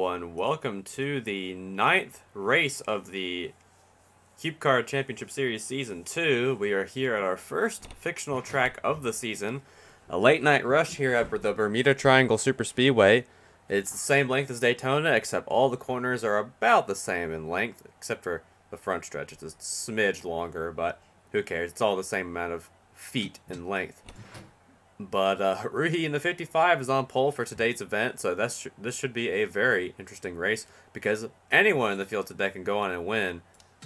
everyone, welcome to the 9th race of the Cubecar Championship Series Season 2. We are here at our first fictional track of the season, a late night rush here at the Bermuda Triangle Super Speedway. It's the same length as Daytona, except all the corners are about the same in length, except for the front stretch. It's a smidge longer, but who cares? It's all the same amount of feet in length. But Ruhi in the 55 is on pole for today's event, so this should be a very interesting race because anyone in the field today can go on and win.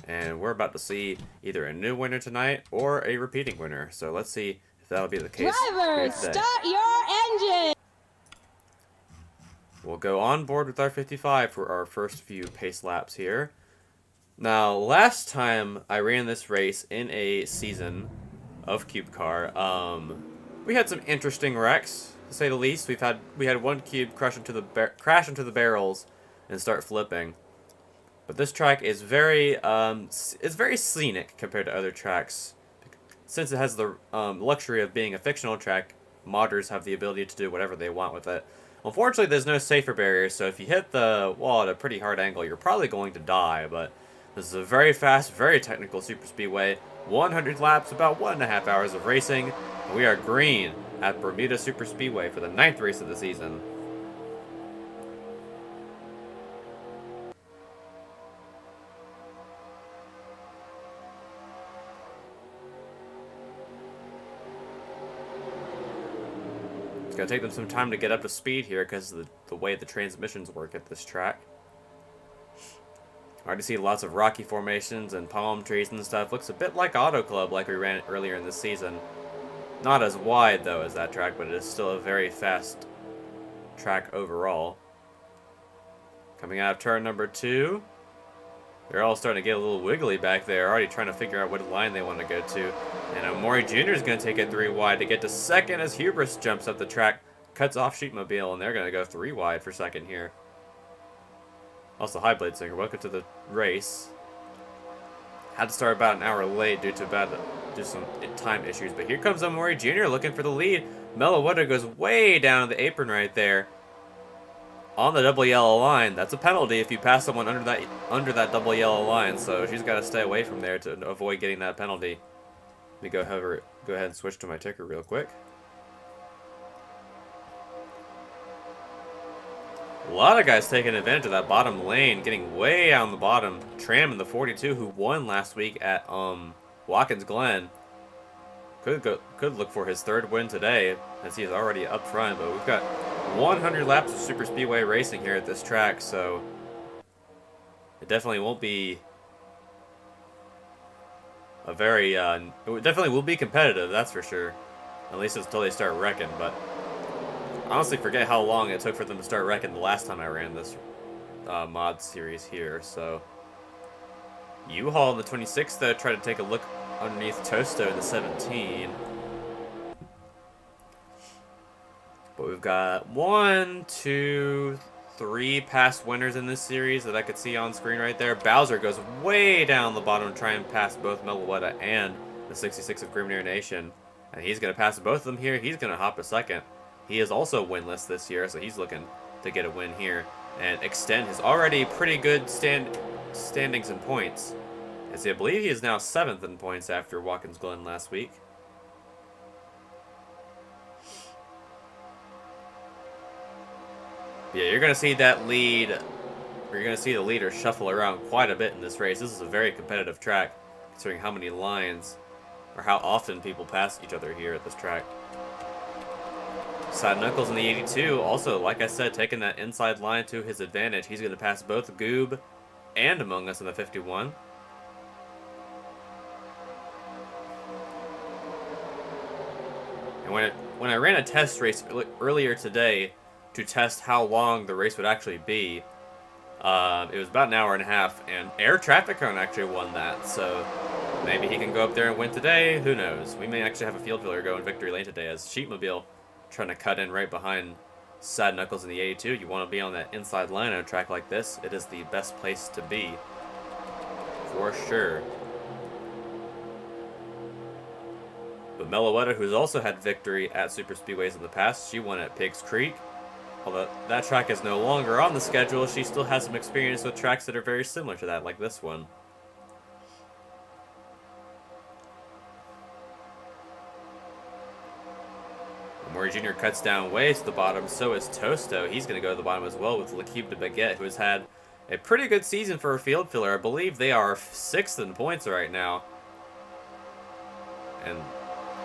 And we're about to see either a new winner tonight or a repeating winner. So let's see if that'll be the case. Drivers, start your engine! We'll go on board with our 55 for our first few pace laps here. Now, last time I ran this race in a season of Cubecar, we had some interesting wrecks, to say the least. We had one cube crash into the barrels and start flipping. But this track is very scenic compared to other tracks. Since it has the luxury of being a fictional track, modders have the ability to do whatever they want with it. Unfortunately, there's no safer barriers, so if you hit the wall at a pretty hard angle, you're probably going to die. But this is a very fast, very technical super speedway. 100 laps, about 1.5 hours of racing. We are green at Bermuda Super Speedway for the 9th race of the season. It's going to take them some time to get up to speed here because of the way the transmissions work at this track. Hard to see lots of rocky formations and palm trees and stuff. Looks a bit like Auto Club like we ran earlier in the season. Not as wide, though, as that track, but it is still a very fast track overall. Coming out of turn number 2. They're all starting to get a little wiggly back there, already trying to figure out what line they want to go to. And Amori Jr. is going to take it 3 wide to get to second as Hubris jumps up the track, cuts off Sheepmobile, and they're going to go 3 wide for second here. Also, hi Blade Singer, welcome to the race. Had to start about an hour late due to some time issues, but here comes Amori Jr. looking for the lead. Melawada goes way down the apron right there. On the double yellow line, that's a penalty if you pass someone under that double yellow line, so she's got to stay away from there to avoid getting that penalty. Let me go ahead and switch to my ticker real quick. A lot of guys taking advantage of that bottom lane, getting way out on the bottom. Tram in the 42, who won last week at Watkins Glen, could look for his 3rd win today, as he is already up front. But we've got 100 laps of super speedway racing here at this track, so it definitely won't be a very it definitely will be competitive, that's for sure. At least until they start wrecking. But I honestly forget how long it took for them to start wrecking the last time I ran this mod series here. So U-Haul in the 26th, though, tried to take a look underneath Tosto in the 17. But we've got 1, 2, 3 past winners in this series that I could see on screen right there. Bowser goes way down the bottom to try and pass both Melawada and the 66 of Grimnir Nation. And he's going to pass both of them here. He's going to hop a second. He is also winless this year, so he's looking to get a win here and extend his already pretty good standings and points. As I believe he is now 7th in points after Watkins Glen last week. Yeah, you're going to see that lead, or you're going to see the leader shuffle around quite a bit in this race. This is a very competitive track, considering how many lines, or how often people pass each other here at this track. Side Knuckles in the 82, also, like I said, taking that inside line to his advantage. He's going to pass both Goob and Among Us in the 51. And when I ran a test race earlier today to test how long the race would actually be, it was about an hour and a half, and Air Traffic Cone actually won that, so maybe he can go up there and win today. Who knows? We may actually have a field filler go in victory lane today as Sheepmobile trying to cut in right behind Sad Knuckles in the 82. You want to be on that inside line on a track like this. It is the best place to be, for sure. But Melawada, who's also had victory at super speedways in the past, she won at Pigs Creek. Although that track is no longer on the schedule, she still has some experience with tracks that are very similar to that, like this one. Mori Jr. cuts down way to the bottom, so is Tosto. He's going to go to the bottom as well with Le Cube de Baguette, who has had a pretty good season for a field filler. I believe they are 6th in points right now. And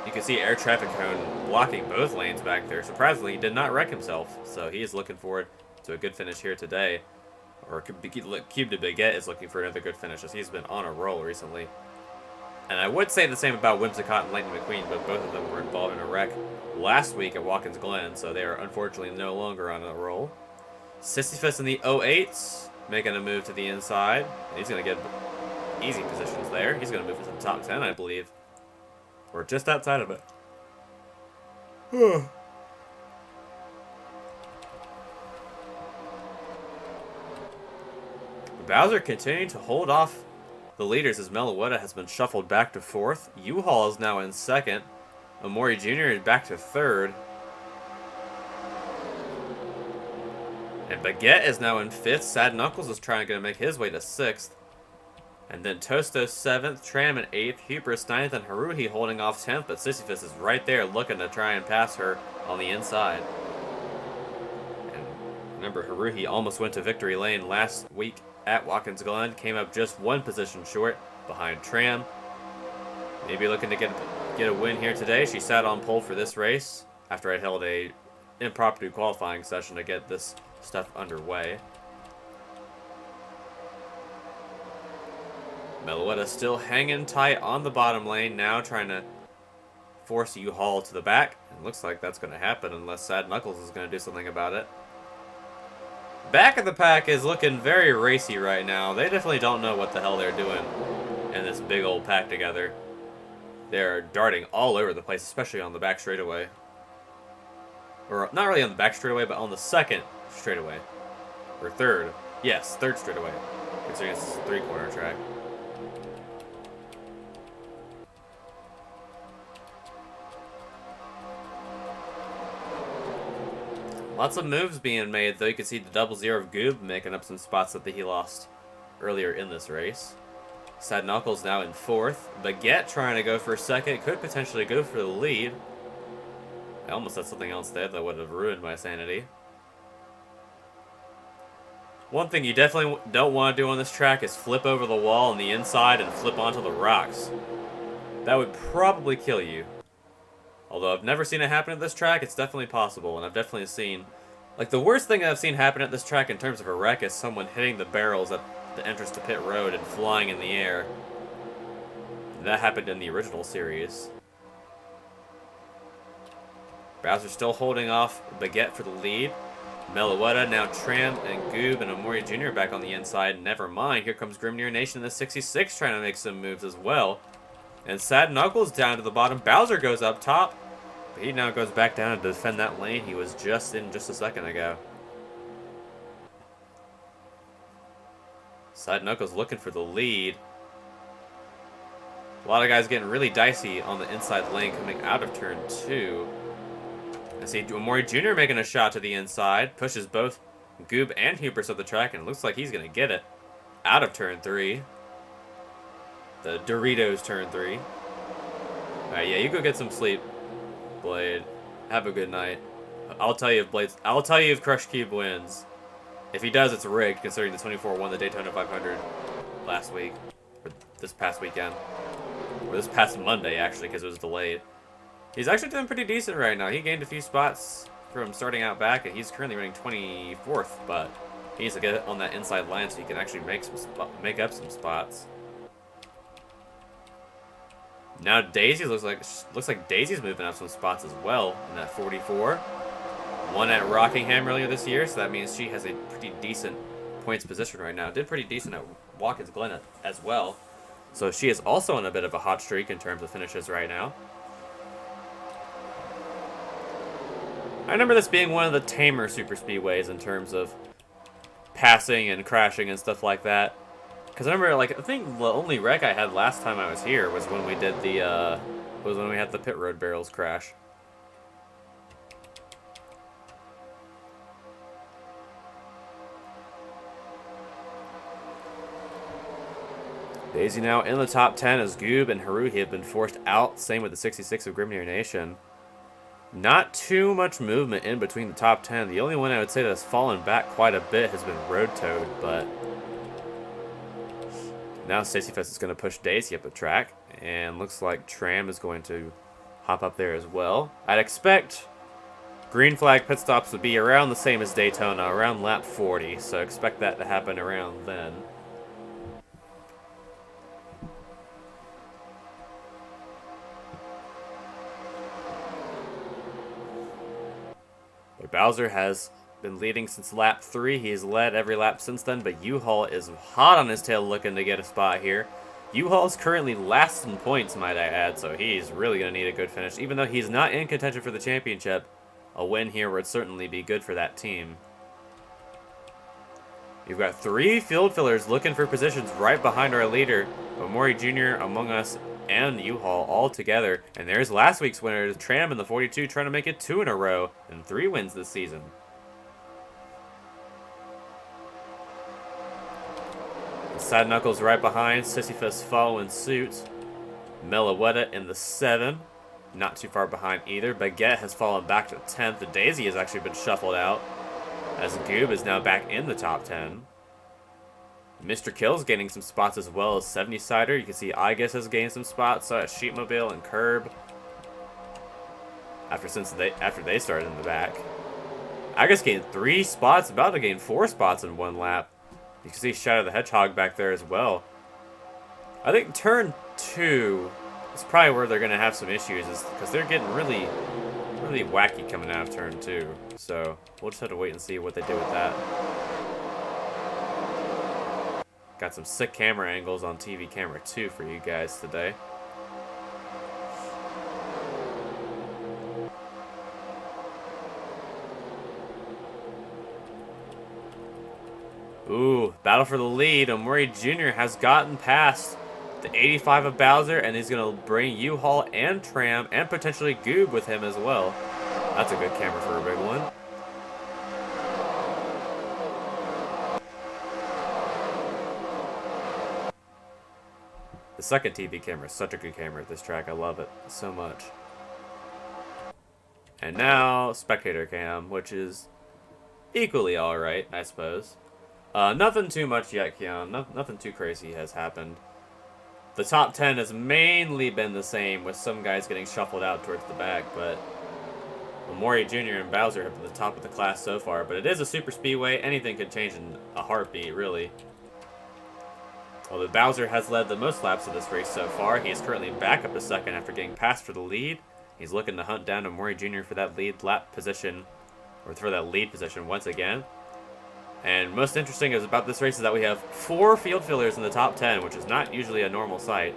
you can see air traffic cone blocking both lanes back there. Surprisingly, he did not wreck himself, so he is looking forward to a good finish here today. Or Cube de Baguette is looking for another good finish, as he's been on a roll recently. And I would say the same about Whimsicott and Lightning McQueen, but both of them were involved in a wreck last week at Watkins Glen, so they are unfortunately no longer on a roll. Sisyphus in the 08s, making a move to the inside. He's going to get easy positions there. He's going to move to the top 10, I believe. Or just outside of it. Bowser continuing to hold off the leaders as Meloetta has been shuffled back to 4th. U-Haul is now in 2nd. Omori Jr. is back to 3rd. And Baguette is now in 5th. Sad Knuckles is trying to make his way to 6th. And then Tosto 7th, Tram in 8th, Hubris 9th, and Haruhi holding off 10th, but Sisyphus is right there looking to try and pass her on the inside. And remember, Haruhi almost went to victory lane last week at Watkins Glen, came up just 1 position short behind Tram. Maybe looking to get a win here today. She sat on pole for this race after I held a impromptu qualifying session to get this stuff underway. Meloetta still hanging tight on the bottom lane now, trying to force U-Haul to the back. It looks like that's going to happen unless Sad Knuckles is going to do something about it. Back of the pack is looking very racy right now. They definitely don't know what the hell they're doing in this big old pack together. They're darting all over the place, especially on the back straightaway. Or not really on the back straightaway, but on the 2nd straightaway. Or 3rd. Yes, 3rd straightaway, considering this is a 3-corner track. Lots of moves being made, though. You can see the 0-0 of Goob making up some spots that he lost earlier in this race. Sad Knuckles now in 4th. Baguette trying to go for 2nd. Could potentially go for the lead. I almost said something else there that would have ruined my sanity. One thing you definitely don't want to do on this track is flip over the wall on the inside and flip onto the rocks. That would probably kill you. Although I've never seen it happen at this track, it's definitely possible, and I've definitely seen... Like, the worst thing I've seen happen at this track in terms of a wreck is someone hitting the barrels at the entrance to pit road and flying in the air. That happened in the original series. Bowser still holding off Baguette for the lead. Meloetta, now Tram and Goob and Omori Jr. back on the inside. Never mind, here comes Grimnir Nation in the 66 trying to make some moves as well. And Sad Knuckles down to the bottom. Bowser goes up top. But he now goes back down to defend that lane he was just in just a second ago. Sad Knuckles looking for the lead. A lot of guys getting really dicey on the inside lane coming out of turn 2. I see Omori Jr. making a shot to the inside. Pushes both Goob and Hubris up the track, and it looks like he's going to get it out of turn 3. The Doritos turn 3. Alright, yeah, you go get some sleep, Blade. Have a good night. I'll tell you if Crush Cube wins. If he does, it's rigged, considering the 24 won the Daytona 500 last week. Or this past weekend. Or this past Monday, actually, because it was delayed. He's actually doing pretty decent right now. He gained a few spots from starting out back, and he's currently running 24th, but he needs to get on that inside line so he can actually make up some spots. Now Daisy looks like Daisy's moving up some spots as well in that 44. Won at Rockingham earlier this year, so that means she has a pretty decent points position right now. Did pretty decent at Watkins Glen as well. So she is also on a bit of a hot streak in terms of finishes right now. I remember this being one of the tamer super speedways in terms of passing and crashing and stuff like that. Because I remember, like, I think the only wreck I had last time I was here was when we did the, when we had the pit road barrels crash. Daisy now in the top 10 as Goob and Haruhi have been forced out. Same with the 66 of Grimnir Nation. Not too much movement in between the top 10. The only one I would say that's fallen back quite a bit has been Road Toad, but now Stacyfest is going to push Daisy up the track, and looks like Tram is going to hop up there as well. I'd expect green flag pit stops would be around the same as Daytona, around lap 40, so expect that to happen around then. But Bowser has been leading since lap 3. He's led every lap since then, but U-Haul is hot on his tail looking to get a spot here. U-Haul is currently last in points, might I add, so he's really going to need a good finish. Even though he's not in contention for the championship, a win here would certainly be good for that team. You've got 3 field fillers looking for positions right behind our leader, Omori Jr., Among Us, and U-Haul all together. And there's last week's winner, Tram in the 42, trying to make it 2 in a row and 3 wins this season. Sad Knuckles right behind, Sisyphus following suit. Meloetta in the 7, not too far behind either. Baguette has fallen back to 10th. Daisy has actually been shuffled out, as Goob is now back in the top 10. Mr. Kill's gaining some spots as well as 70 Cider. You can see Igus has gained some spots, so at Sheepmobile and Curb. After they started in the back. Igus gained 3 spots, about to gain 4 spots in 1 lap. You can see Shadow the Hedgehog back there as well. I think turn 2 is probably where they're going to have some issues, is because they're getting really wacky coming out of turn 2. So we'll just have to wait and see what they do with that. Got some sick camera angles on TV camera 2 for you guys today. Ooh, battle for the lead. Omori Jr. has gotten past the 85 of Bowser, and he's going to bring U-Haul and Tram and potentially Goob with him as well. That's a good camera for a big one. The second TV camera is such a good camera at this track. I love it so much. And now, spectator cam, which is equally alright, I suppose. Nothing too much yet, Keon. Nothing too crazy has happened. The top 10 has mainly been the same, with some guys getting shuffled out towards the back, but Omori Jr. and Bowser have been the top of the class so far. But it is a super speedway. Anything could change in a heartbeat, really. Although Bowser has led the most laps of this race so far, he is currently back up to second after getting passed for the lead. He's looking to hunt down Omori Jr. for that lead lap position, or for that lead position once again. And most interesting is about this race is that we have 4 field fillers in the top 10, which is not usually a normal sight.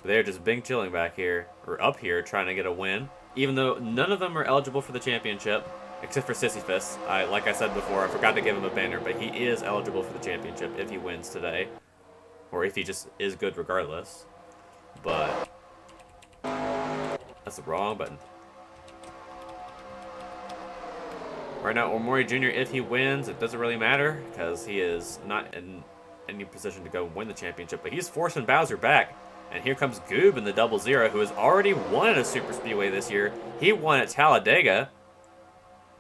They're just bing chilling back here, or up here, trying to get a win. Even though none of them are eligible for the championship, except for Sisyphus. Like I said before, I forgot to give him a banner, but he is eligible for the championship if he wins today. Or if he just is good regardless. But that's the wrong button. Right now, Omori Jr., if he wins, it doesn't really matter, because he is not in any position to go win the championship. But he's forcing Bowser back. And here comes Goob in the 00, who has already won at a super speedway this year. He won at Talladega.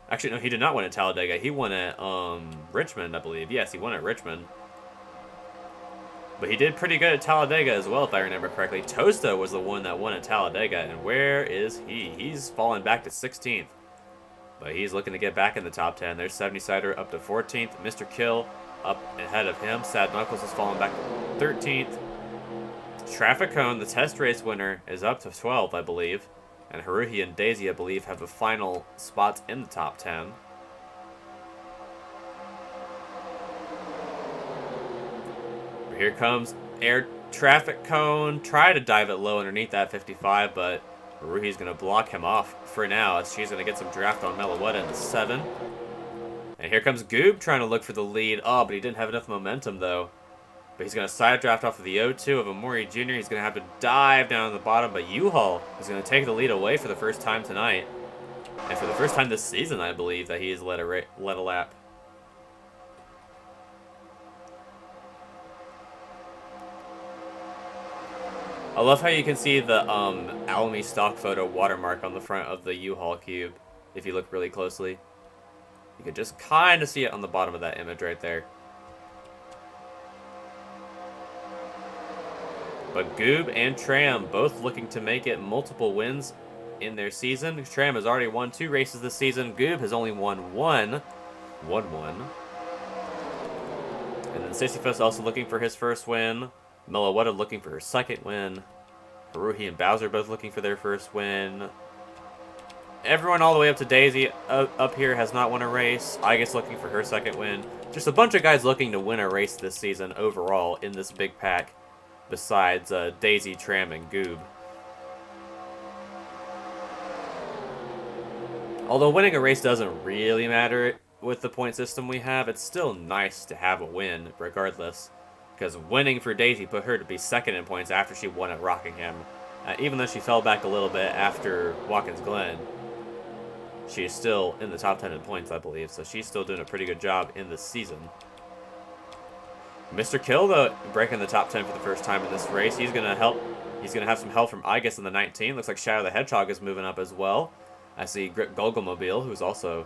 Actually, no, he did not win at Talladega. He won at Richmond, I believe. Yes, he won at Richmond. But he did pretty good at Talladega as well, if I remember correctly. Tosta was the one that won at Talladega. And where is he? He's fallen back to 16th. But he's looking to get back in the top 10. There's 70 Cider up to 14th. Mr. Kill up ahead of him. Sad Knuckles has fallen back to 13th. Traffic Cone, the test race winner, is up to 12th, I believe. And Haruhi and Daisy, I believe, have the final spots in the top 10. But here comes Air Traffic Cone. Try to dive it low underneath that 55, but Haruhi's going to block him off for now, as she's going to get some draft on Meloetta in the 7. And here comes Goob trying to look for the lead. Oh, but he didn't have enough momentum, though. But he's going to side draft off of the 0-2 of Omori Jr. He's going to have to dive down on the bottom, but U-Haul is going to take the lead away for the first time tonight. And for the first time this season, I believe, that he has led a lap. I love how you can see the Alamy stock photo watermark on the front of the U-Haul cube. If you look really closely, you can just kind of see it on the bottom of that image right there. But Goob and Tram both looking to make it multiple wins in their season. Tram has already won 2 races this season. Goob has only won one. And then Sisyphus also looking for his first win. Meloetta looking for her second win. Haruhi and Bowser both looking for their first win. Everyone all the way up to Daisy up here has not won a race. I guess looking for her second win. Just a bunch of guys looking to win a race this season overall in this big pack. Besides Daisy, Tram, and Goob. Although winning a race doesn't really matter with the point system we have, it's still nice to have a win regardless. Because winning for Daisy put her to be second in points after she won at Rockingham. Even though she fell back a little bit after Watkins Glen, she is still in the top 10 in points, I believe. So she's still doing a pretty good job in this season. Mr. Kill, though, breaking the top 10 for the first time in this race. He's going to help. He's going to have some help from Igus in the 19. Looks like Shadow the Hedgehog is moving up as well. I see Grip Golgomobile, who's also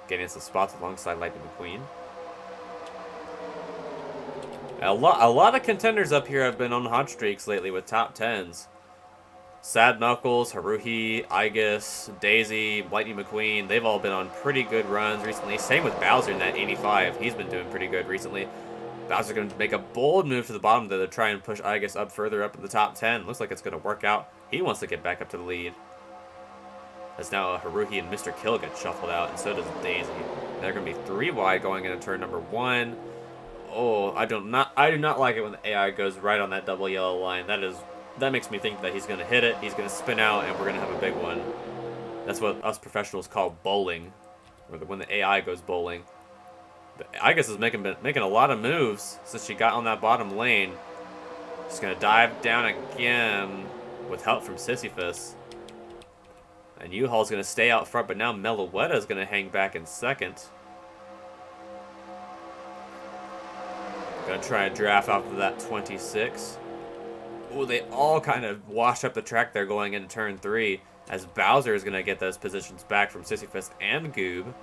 getting some spots alongside Lightning McQueen. A lot of contenders up here have been on hot streaks lately with top 10s. Sad Knuckles, Haruhi, Igus, Daisy, Lightning McQueen, they've all been on pretty good runs recently. Same with Bowser in that 85. He's been doing pretty good recently. Bowser's going to make a bold move to the bottom to try and push Igus up further up in the top 10. Looks like it's going to work out. He wants to get back up to the lead. As now Haruhi and Mr. Kill get shuffled out, and so does Daisy. They're going to be 3 wide going into turn number 1. Oh, I do not like it when the AI goes right on that double yellow line. That makes me think that he's going to hit it, he's going to spin out, and we're going to have a big one. That's what us professionals call bowling, or when the AI goes bowling. But Igus is making a lot of moves since she got on that bottom lane. She's going to dive down again with help from Sisyphus. And U-Haul's going to stay out front, but now Meloetta is going to hang back in second. Going to try and draft off of that 26. Ooh, they all kind of wash up the track there going into turn 3, as Bowser is going to get those positions back from Sisyphus and Goob.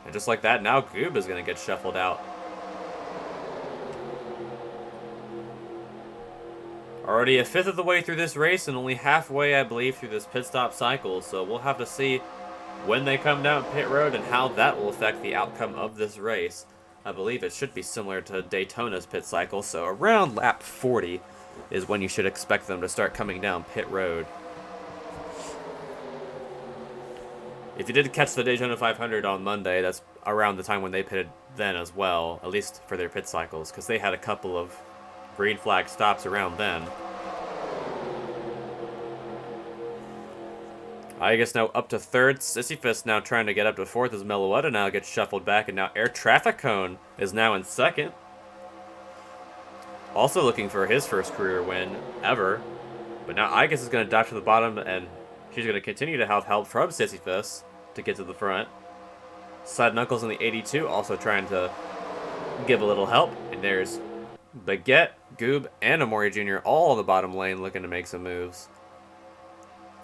And just like that, now Goob is going to get shuffled out. Already a fifth of the way through this race, and only halfway, I believe, through this pit stop cycle. So we'll have to see when they come down pit road and how that will affect the outcome of this race. I believe it should be similar to Daytona's pit cycle, so around lap 40 is when you should expect them to start coming down pit road. If you did catch the Daytona 500 on Monday, that's around the time when they pitted then as well, at least for their pit cycles, because they had a couple of green flag stops around then. I guess now up to third. Sisyphus now trying to get up to fourth as Meloetta now gets shuffled back, and now Air Traffic Cone is now in second. Also looking for his first career win ever. But now Igus is going to dive to the bottom, and she's going to continue to have help from Sisyphus to get to the front. Sad Knuckles in the 82 also trying to give a little help. And there's Baguette, Goob, and Amori Jr. all on the bottom lane looking to make some moves.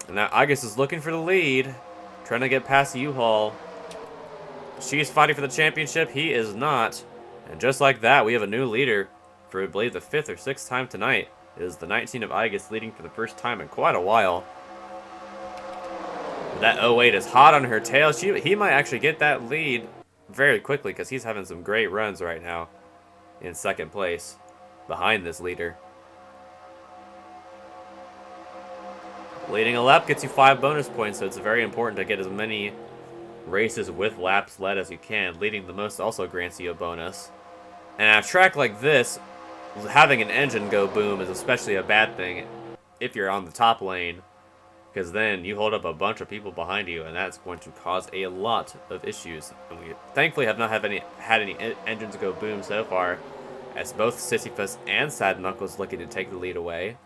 And now Igus is looking for the lead, trying to get past U-Haul. She's fighting for the championship. He is not. And just like that, we have a new leader for, I believe, the 5th or 6th time tonight. It is the 19 of Igus leading for the first time in quite a while. That 08 is hot on her tail. He might actually get that lead very quickly because he's having some great runs right now in second place behind this leader. Leading a lap gets you 5 bonus points, so it's very important to get as many races with laps led as you can. Leading the most also grants you a bonus. And at a track like this, having an engine go boom is especially a bad thing if you're on the top lane, because then you hold up a bunch of people behind you, and that's going to cause a lot of issues. And we thankfully have not had any engines go boom so far, as both Sisyphus and Sad Knuckles looking to take the lead away.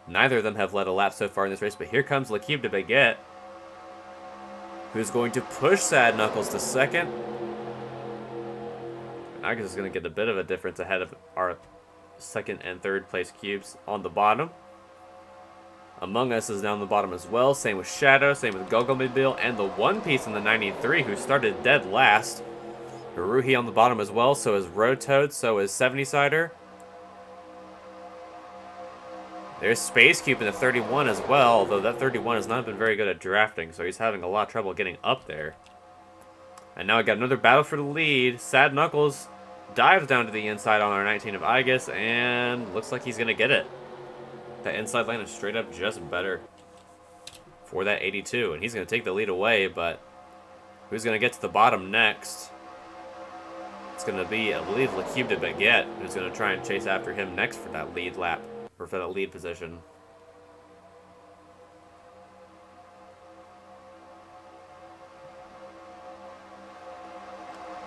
Neither of them have led a lap so far in this race, but here comes Le Cube de Baguette, who's going to push Sad Knuckles to second. Igus is going to get a bit of a difference ahead of our second and third place cubes on the bottom. Among Us is down the bottom as well. Same with Shadow, same with Gogomobile, and the One Piece in the 93, who started dead last. Haruhi on the bottom as well, so is Road Toad, so is 70-Sider. There's Space Cube in the 31 as well, although that 31 has not been very good at drafting, so he's having a lot of trouble getting up there. And now we got another battle for the lead. Sad Knuckles dives down to the inside on our 19 of Aegis, and looks like he's going to get it. That inside lane is straight up just better for that 82, and he's going to take the lead away, but who's going to get to the bottom next? It's going to be, I believe, Le Cube de Baguette, who's going to try and chase after him next for that lead lap, or for that lead position.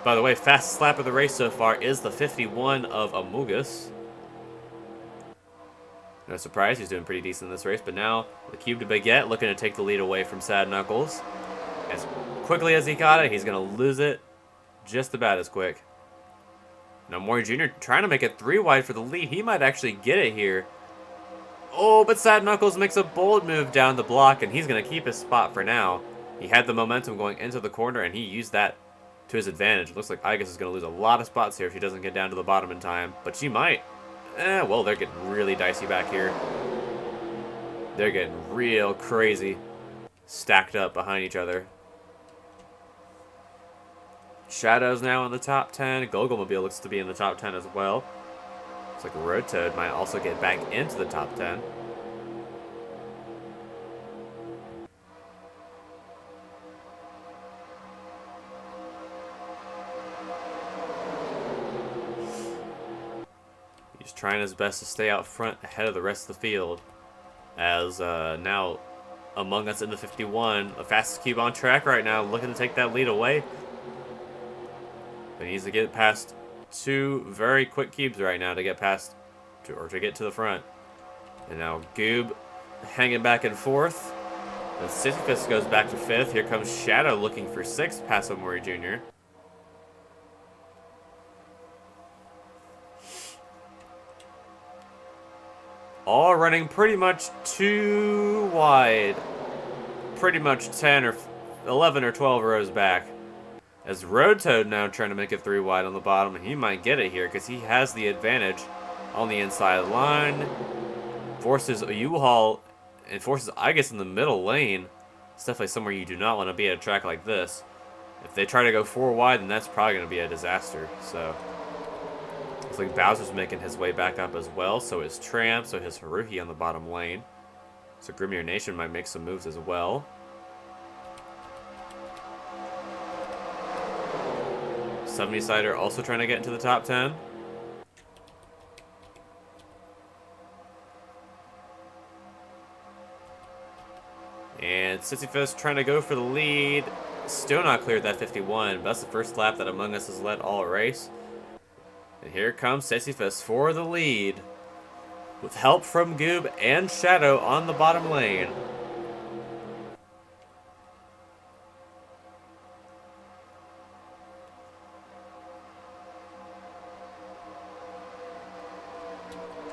By the way, fastest lap of the race so far is the 51 of Amogus. No surprise, he's doing pretty decent in this race, but now the Cube de Baguette looking to take the lead away from Sad Knuckles. As quickly as he got it, he's going to lose it just about as quick. Now Mori Jr. trying to make it 3 wide for the lead. He might actually get it here. Oh, but Sad Knuckles makes a bold move down the block, and he's going to keep his spot for now. He had the momentum going into the corner, and he used that to his advantage. It looks like Aegis is going to lose a lot of spots here if she doesn't get down to the bottom in time, but she might. Well, they're getting really dicey back here. They're getting real crazy stacked up behind each other. Shadow's now in the top 10. Gogomobile looks to be in the top 10 as well. Looks like Road Toad might also get back into the top 10. He's trying his best to stay out front ahead of the rest of the field. As now Among Us in the 51, the fastest cube on track right now, looking to take that lead away. But he needs to get past 2 very quick cubes right now to get past, to get to the front. And now Goob hanging back and forth. And Sisyphus goes back to 5th. Here comes Shadow looking for 6th, past Omori Jr. All running pretty much 2 wide. Pretty much 10 or 11 or 12 rows back. As Road Toad now trying to make it 3 wide on the bottom. And he might get it here because he has the advantage on the inside line. Forces a U-Haul and forces Aegis in the middle lane. It's definitely somewhere you do not want to be at a track like this. If they try to go 4 wide, then that's probably going to be a disaster. So looks like Bowser's making his way back up as well. So is Tramp. So is Haruhi on the bottom lane. So Grimmier Nation might make some moves as well. 70-Sider also trying to get into the top 10. And Sisyphus trying to go for the lead. Still not cleared that 51, but that's the first lap that Among Us has led all race. And here comes Sisyphus for the lead. With help from Goob and Shadow on the bottom lane.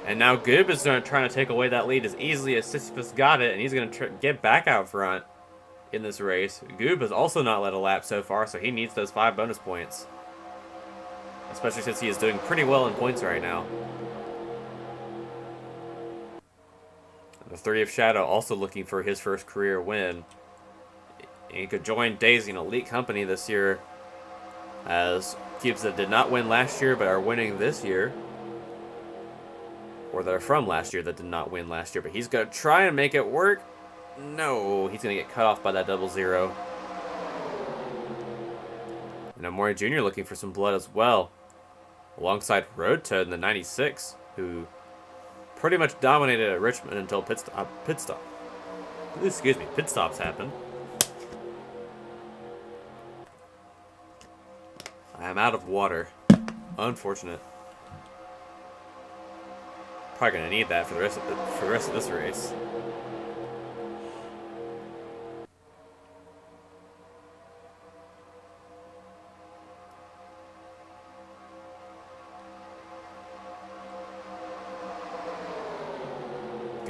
And now Goob is trying to take away that lead as easily as Sisyphus got it, and he's going to get back out front in this race. Goob has also not led a lap so far, so he needs those 5 bonus points. Especially since he is doing pretty well in points right now. And the 30 of Shadow also looking for his first career win. And he could join Daisy in elite company this year, as cubes that did not win last year but are winning this year. Or that are from last year that did not win last year. But he's going to try and make it work. No, he's going to get cut off by that 00. And Omori Jr. looking for some blood as well. Alongside Road Toad in the 96, who pretty much dominated at Richmond until pit stops happened. I am out of water. Unfortunate. Probably gonna need that for the rest of this race.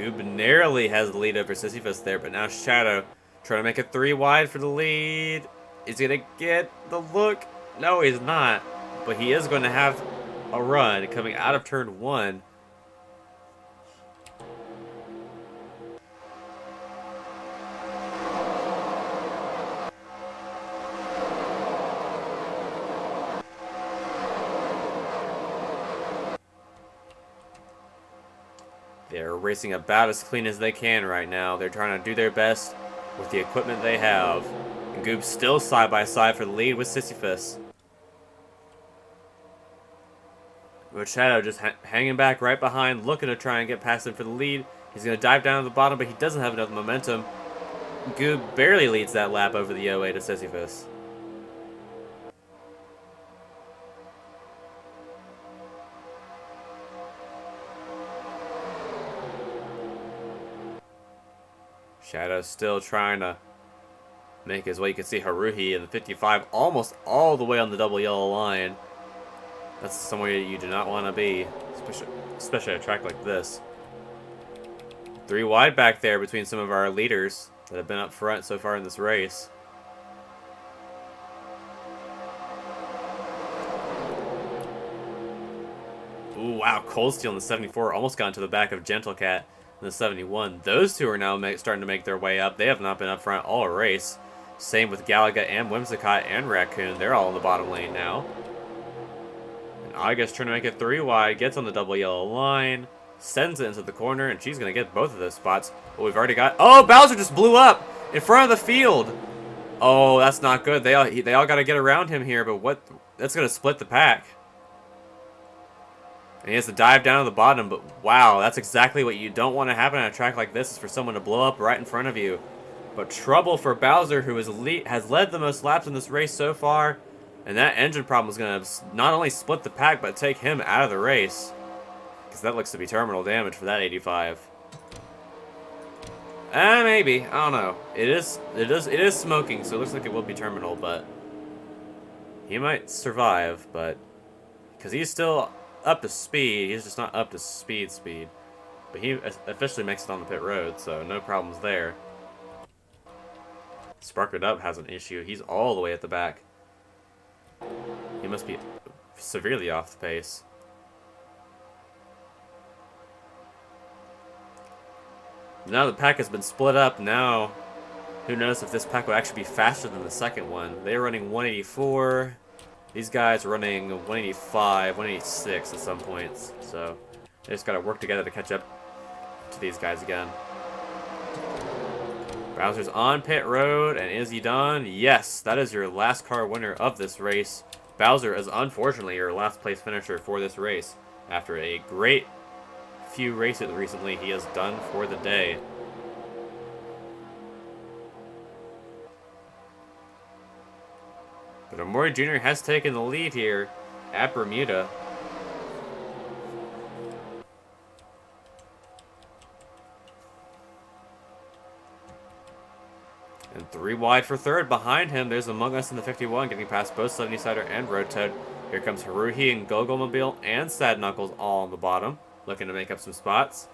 Goob narrowly has the lead over Sisyphus there, but now Shadow trying to make it 3 wide for the lead. Is he gonna get the look? No, he's not. But he is going to have a run coming out of turn 1. They're racing about as clean as they can right now. They're trying to do their best with the equipment they have. And Goob's still side by side for the lead with Sisyphus. With Shadow just hanging back right behind, looking to try and get past him for the lead. He's going to dive down to the bottom, but he doesn't have enough momentum. Goob barely leads that lap over the OA to Sisyphus. Shadow's still trying to make his way. You can see Haruhi in the 55 almost all the way on the double yellow line. That's somewhere you do not want to be, especially at a track like this. 3 wide back there between some of our leaders that have been up front so far in this race. Ooh, wow, Cold Steel in the 74 almost got into the back of Gentle Cat in the 71. Those two are now starting to make their way up. They have not been up front all race. Same with Galaga and Whimsicott and Raccoon. They're all in the bottom lane now. And Aga's trying to make it 3 wide, gets on the double yellow line, sends it into the corner, and she's going to get both of those spots. But we've already got... Oh, Bowser just blew up in front of the field. Oh, that's not good. They all got to get around him here, but what? That's going to split the pack. And he has to dive down to the bottom, but wow, that's exactly what you don't want to happen on a track like this, is for someone to blow up right in front of you. But trouble for Bowser, who has led the most laps in this race so far, and that engine problem is going to not only split the pack, but take him out of the race. Because that looks to be terminal damage for that 85. Maybe. I don't know. It is smoking, so it looks like it will be terminal, but he might survive, but because he's still up to speed, he's just not up to speed. But he officially makes it on the pit road, so no problems there. Sparkered Up has an issue. He's all the way at the back. He must be severely off the pace. Now the pack has been split up. Now, who knows if this pack will actually be faster than the second one. They're running 184. These guys are running 185, 186 at some points. So they just got to work together to catch up to these guys again. Bowser's on pit road, and is he done? Yes, that is your last car winner of this race. Bowser is unfortunately your last place finisher for this race. After a great few races recently, he is done for the day. But Amori Jr. has taken the lead here at Bermuda. And 3 wide for third. Behind him, there's Among Us in the 51, getting past both 70-sider and Road Toad. Here comes Haruhi and Gogomobile and Sad Knuckles all on the bottom, looking to make up some spots.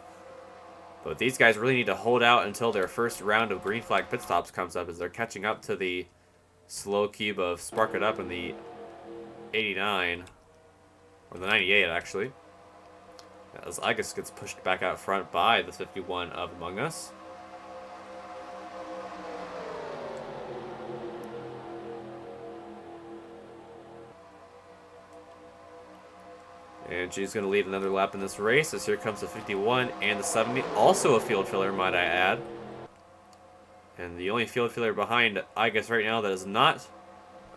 But these guys really need to hold out until their first round of green flag pit stops comes up, as they're catching up to the slow cube of Spark It Up in the 89, or the 98 actually. As Agus gets pushed back out front by the 51 of Among Us. And she's going to lead another lap in this race, as here comes the 51 and the 70. Also a field filler, might I add. And the only field filler behind, I guess, right now that is not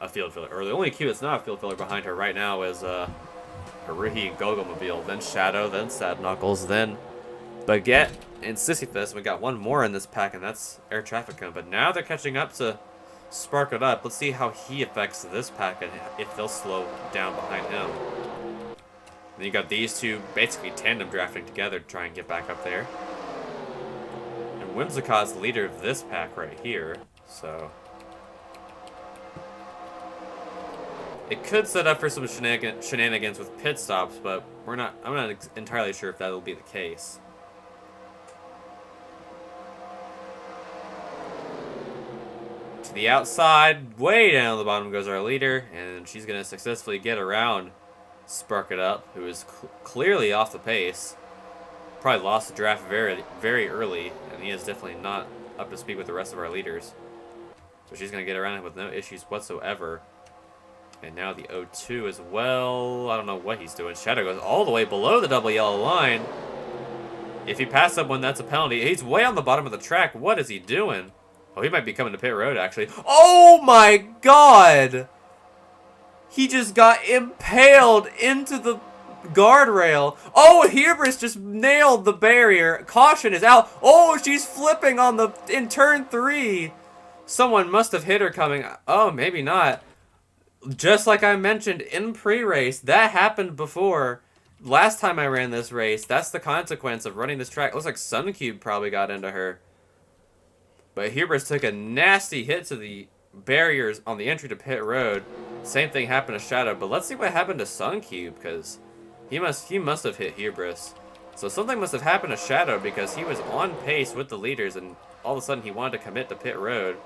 a field filler, or the only queue that's not a field filler behind her right now is Haruhi and Gogomobile, then Shadow, then Sad Knuckles, then Baguette and Sisyphus. We got one more in this pack, and that's Air Traffic Cone. But now they're catching up to Spark It Up. Let's see how he affects this pack and if they'll slow down behind him. Then you got these two basically tandem drafting together to try and get back up there. And Whimsicott's the leader of this pack right here, so it could set up for some shenanigans with pit stops, but I'm not entirely sure if that'll be the case. To the outside, way down the bottom goes our leader, and she's going to successfully get around Spark It Up, who is clearly off the pace. Probably lost the draft very, very early, and he is definitely not up to speed with the rest of our leaders. So she's going to get around it with no issues whatsoever. And now the 0-2 as well. I don't know what he's doing. Shadow goes all the way below the double yellow line. If he passes up one, that's a penalty. He's way on the bottom of the track. What is he doing? Oh, he might be coming to pit road, actually. Oh, my God! He just got impaled into the guardrail. Oh, Hubris just nailed the barrier. Caution is out. Oh, she's flipping in turn 3. Someone must have hit her coming. Oh, maybe not. Just like I mentioned in pre-race, that happened before. Last time I ran this race, that's the consequence of running this track. It looks like Suncube probably got into her. But Hubris took a nasty hit to the barriers on the entry to pit road. Same thing happened to Shadow, but let's see what happened to Suncube, because he must have hit Hubris. So something must have happened to Shadow, because he was on pace with the leaders, and all of a sudden he wanted to commit to pit road.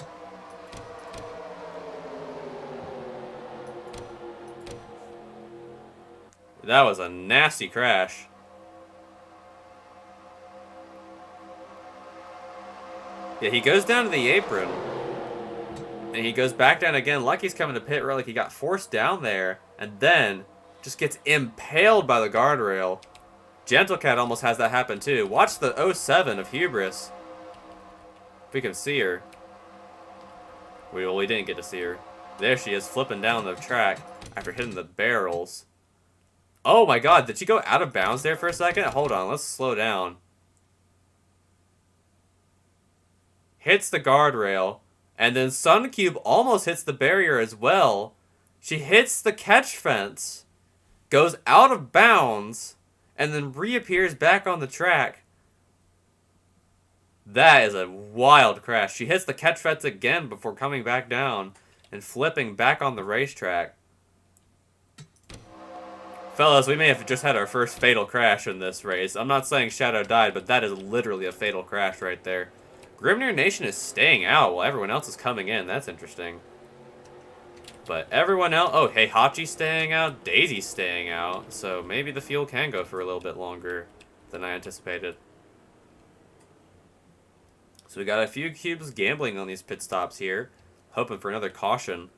That was a nasty crash. Yeah, he goes down to the apron. And he goes back down again like he's coming to pit road, like he got forced down there. And then just gets impaled by the guardrail. Gentle Cat almost has that happen too. Watch the 07 of Hubris. If we can see her. We didn't get to see her. There she is, flipping down the track after hitting the barrels. Oh my God, did she go out of bounds there for a second? Hold on, let's slow down. Hits the guardrail, and then Suncube almost hits the barrier as well. She hits the catch fence, goes out of bounds, and then reappears back on the track. That is a wild crash. She hits the catch fence again before coming back down and flipping back on the racetrack. Fellas, we may have just had our first fatal crash in this race. I'm not saying Shadow died, but that is literally a fatal crash right there. Grimnir Nation is staying out while everyone else is coming in. That's interesting. But everyone else... Oh, Heihachi's staying out. Daisy's staying out. So maybe the fuel can go for a little bit longer than I anticipated. So we got a few cubes gambling on these pit stops here. Hoping for another caution.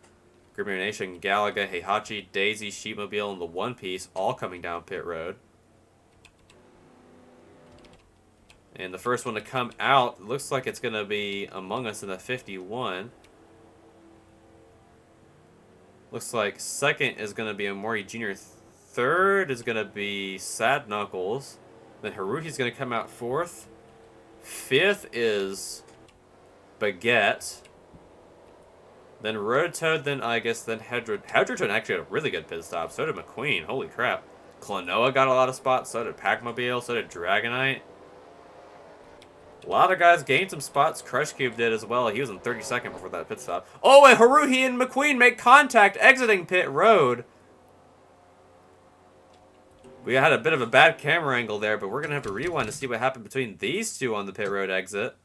Grimnir Nation, Galaga, Heihachi, Daisy, Sheepmobile, and the One Piece all coming down pit road. And the first one to come out looks like it's going to be Among Us in the 51. Looks like second is going to be Amori Jr. Third is going to be Sad Knuckles. Then Haruhi's going to come out fourth. Fifth is Baguette. Then Rotoad, then I guess, then Hedron. Hedron actually had a really good pit stop. So did McQueen. Holy crap. Klonoa got a lot of spots. So did Pac-Mobile. So did Dragonite. A lot of guys gained some spots. Crush Cube did as well. He was in 32nd before that pit stop. Oh, and Haruhi and McQueen make contact exiting pit road. We had a bit of a bad camera angle there, but we're going to have to rewind to see what happened between these two on the pit road exit.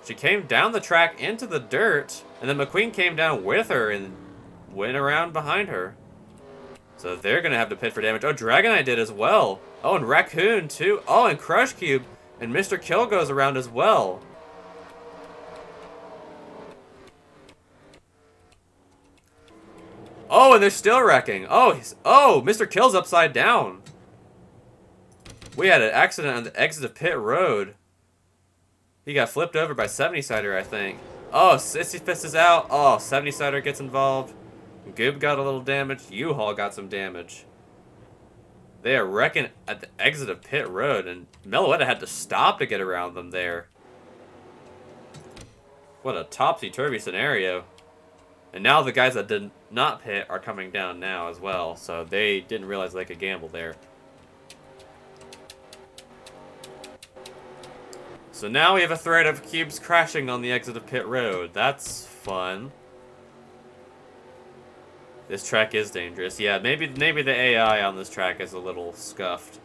She came down the track into the dirt, and then McQueen came down with her and went around behind her. So they're going to have to pit for damage. Oh, Dragonite did as well. Oh, and Raccoon too. Oh, and Crush Cube. And Mr. Kill goes around as well. Oh, and they're still wrecking. Oh, Mr. Kill's upside down. We had an accident on the exit of pit road. He got flipped over by 70-Sider, I think. Oh, Sissy Fist is out. Oh, 70-Sider gets involved. Goob got a little damage. U-Haul got some damage. They are wrecking at the exit of pit road, and Meloetta had to stop to get around them there. What a topsy-turvy scenario. And now the guys that did not pit are coming down now as well, so they didn't realize they could gamble there. So now we have a threat of cubes crashing on the exit of pit road. That's fun. This track is dangerous. Yeah, maybe the AI on this track is a little scuffed.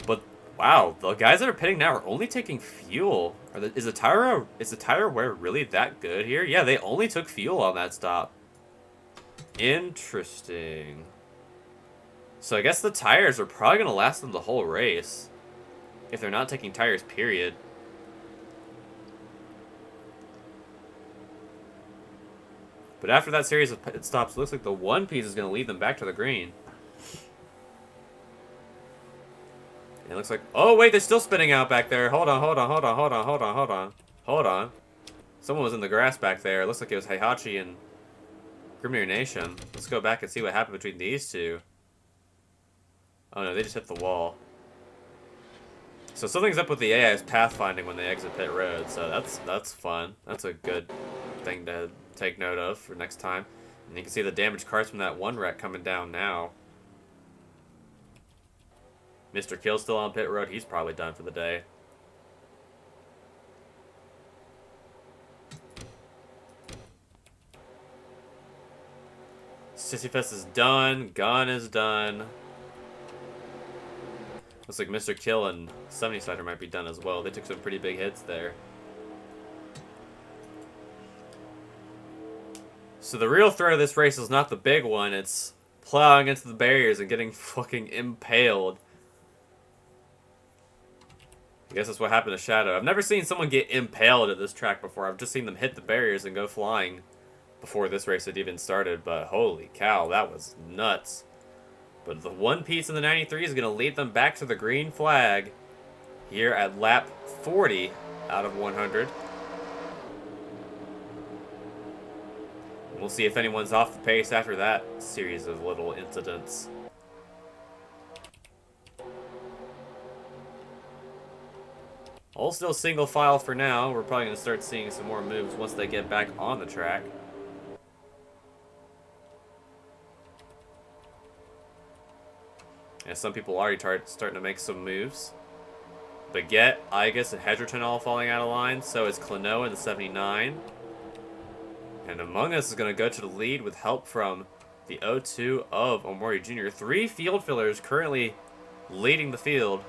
But Wow, the guys that are pitting now are only taking fuel. Is the tire wear really that good here? Yeah, they only took fuel on that stop. Interesting. So I guess the tires are probably going to last them the whole race. If they're not taking tires, period. But after that series of pit stops, it looks like the one piece is going to lead them back to the green. And it looks like... Oh, wait, they're still spinning out back there. Hold on. Someone was in the grass back there. It looks like it was Heihachi and Grimnir Nation. Let's go back and see what happened between these two. Oh, no, they just hit the wall. So something's up with the AI's pathfinding when they exit pit road, so that's fun. That's a good thing to take note of for next time. And you can see the damaged cars from that one wreck coming down now. Mr. Kill's still on pit road. He's probably done for the day. Sisyphus is done. Gun is done. Looks like Mr. Kill and 70-Sider might be done as well. They took some pretty big hits there. So the real threat of this race is not the big one. It's plowing into the barriers and getting fucking impaled. I guess that's what happened to Shadow. I've never seen someone get impaled at this track before. I've just seen them hit the barriers and go flying before this race had even started. But holy cow, that was nuts. But the one piece in the 93 is going to lead them back to the green flag here at lap 40 out of 100. We'll see if anyone's off the pace after that series of little incidents. All still single file for now. We're probably going to start seeing some more moves once they get back on the track. And some people are already starting to make some moves. Baguette, Igus, and Hedgerton all falling out of line. So is Klonoa in the 79. And Among Us is going to go to the lead with help from the 0-2 of Omori Jr. 3 field fillers currently leading the field.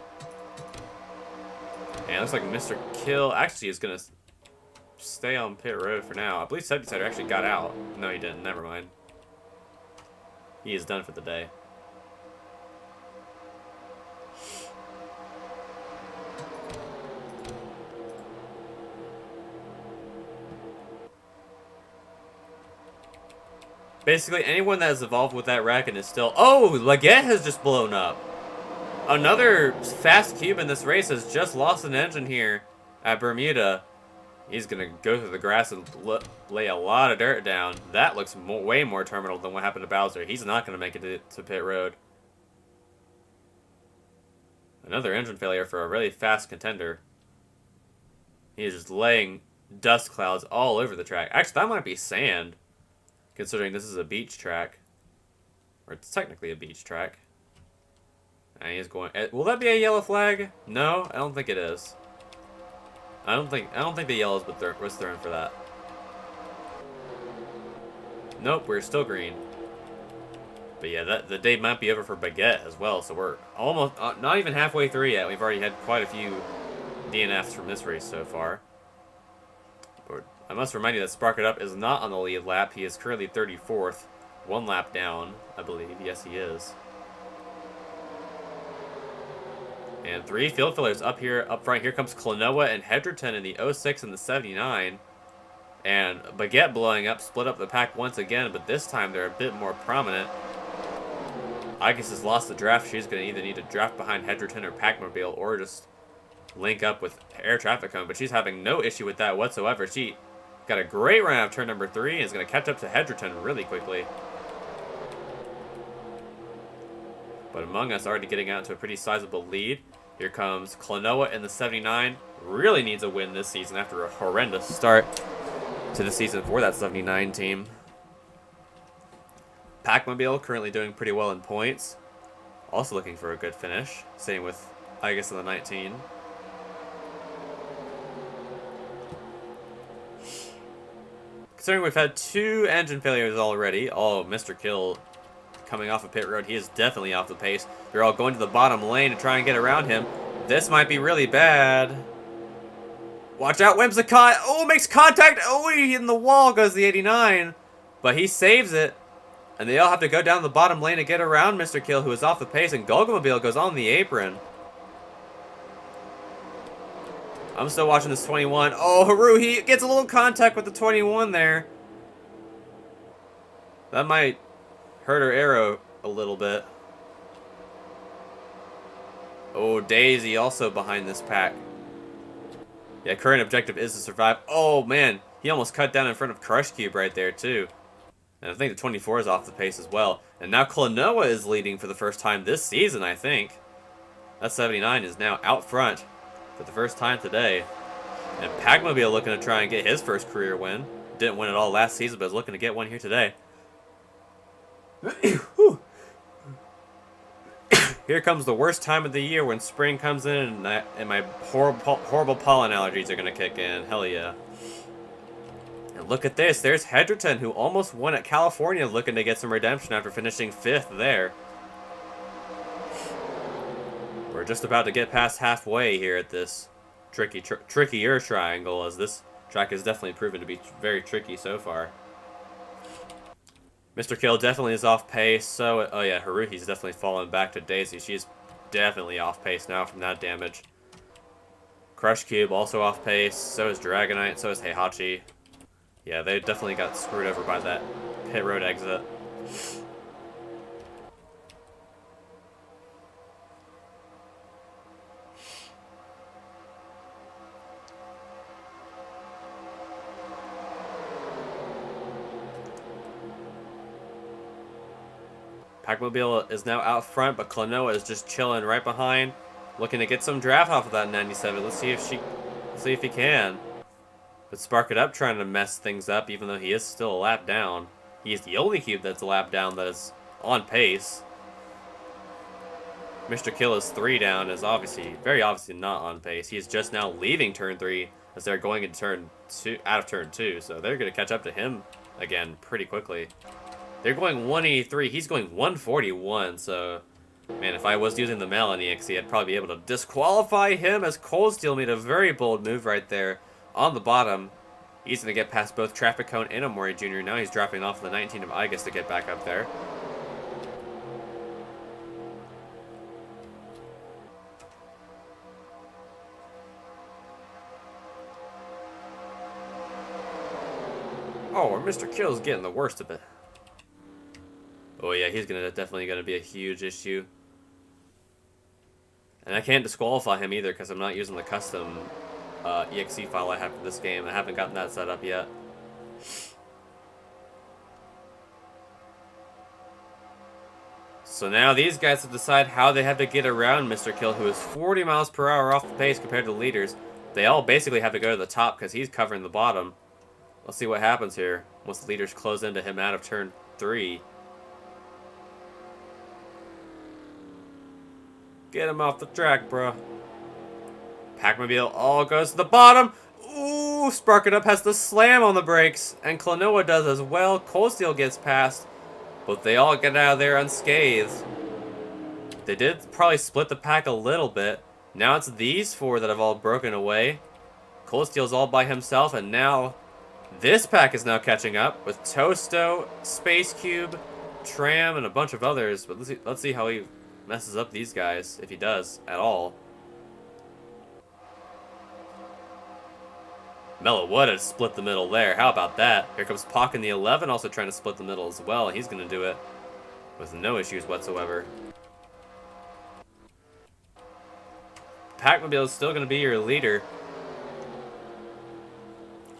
And it looks like Mr. Kill actually is going to stay on pit road for now. I believe 70-Sider actually got out. No, he didn't. Never mind. He is done for the day. Basically, anyone that is involved with that wreck and is still... Oh, Baguette has just blown up. Another fast cube in this race has just lost an engine here at Bermuda. He's going to go through the grass and lay a lot of dirt down. That looks way more terminal than what happened to Bowser. He's not going to make it to pit road. Another engine failure for a really fast contender. He is just laying dust clouds all over the track. Actually, that might be sand, considering this is a beach track. Or it's technically a beach track. And he's going... Will that be a yellow flag? No, I don't think it is. I don't think the yellow was thrown for that. Nope, we're still green. But yeah, the day might be over for Baguette as well. So we're almost not even halfway through yet. We've already had quite a few DNFs from this race so far. But I must remind you that Spark It Up is not on the lead lap. He is currently 34th, one lap down, I believe. Yes, he is. And 3 field fillers up front. Here comes Klonoa and Hedgerton in the 06 and the 79. And Baguette blowing up, split up the pack once again, but this time they're a bit more prominent. Igus has lost the draft. She's going to either need to draft behind Hedgerton or Packmobile or just link up with Air Traffic Cone, but she's having no issue with that whatsoever. She got a great run out of turn number 3 and is going to catch up to Hedgerton really quickly. But Among Us already getting out to a pretty sizable lead. Here comes Klonoa in the 79. Really needs a win this season after a horrendous start to the season for that 79 team. Packmobile currently doing pretty well in points. Also looking for a good finish. Same with Igus in the 19. Considering we've had 2 engine failures already. Oh, Mr. Kill coming off of pit road. He is definitely off the pace. They're all going to the bottom lane to try and get around him. This might be really bad. Watch out, Whimsicott. Oh, makes contact. Oh, he in the wall goes the 89. But he saves it. And they all have to go down the bottom lane to get around Mr. Kill, who is off the pace. And Golgamobile goes on the apron. I'm still watching this 21. Oh, Haru, he gets a little contact with the 21 there. That might hurt her arrow a little bit. Oh, Daisy also behind this pack. Yeah, current objective is to survive. Oh, man. He almost cut down in front of Crush Cube right there, too. And I think the 24 is off the pace as well. And now Klonoa is leading for the first time this season, I think. That 79 is now out front for the first time today. And Pac-Mobile looking to try and get his first career win. Didn't win it all last season, but is looking to get one here today. Here comes the worst time of the year when spring comes in and my horrible pollen allergies are going to kick in. Hell yeah. And look at this. There's Hedgerton, who almost won at California, looking to get some redemption after finishing 5th there. We're just about to get past halfway here at this trickier triangle, as this track has definitely proven to be very tricky so far. Mr. Kill definitely is off pace, so... Oh yeah, Haruhi's definitely fallen back to Daisy. She's definitely off pace now from that damage. Crush Cube also off pace, so is Dragonite, so is Heihachi. Yeah, they definitely got screwed over by that pit road exit. Pac-Mobile is now out front, but Klonoa is just chilling right behind, looking to get some draft off of that 97. Let's see if he can. But Spark It Up trying to mess things up, even though he is still a lap down. He's the only cube that's a lap down that is on pace. Mr. Kill is 3 down, is very obviously not on pace. He is just now leaving turn 3 as they're going into out of turn 2, so they're going to catch up to him again pretty quickly. They're going 183. He's going 141. So, man, if I was using the Malin EXE, I'd probably be able to disqualify him, as Cold Steel made a very bold move right there on the bottom. He's going to get past both Traffic Cone and Omori Jr. Now he's dropping off the 19 of Igus to get back up there. Oh, Mr. Kill's getting the worst of it. Oh yeah, he's definitely gonna be a huge issue. And I can't disqualify him either because I'm not using the custom EXE file I have for this game. I haven't gotten that set up yet. So now these guys have to decide how they have to get around Mr. Kill, who is 40 miles per hour off the pace compared to the leaders. They all basically have to go to the top because he's covering the bottom. Let's see what happens here once the leaders close into him out of turn 3. Get him off the track, bro. Pac-Mobile all goes to the bottom. Ooh, Spark It Up has the slam on the brakes, and Klonoa does as well. Cold Steel gets past, but they all get out of there unscathed. They did probably split the pack a little bit. Now it's these 4 that have all broken away. Cold Steel's all by himself, and now this pack is now catching up with Toasto, Space Cube, Tram, and a bunch of others. But let's see how he messes up these guys, if he does at all. Mellow Wood has split the middle there. How about that? Here comes Pac in the 11, also trying to split the middle as well. He's going to do it with no issues whatsoever. Pac-Mobile is still going to be your leader.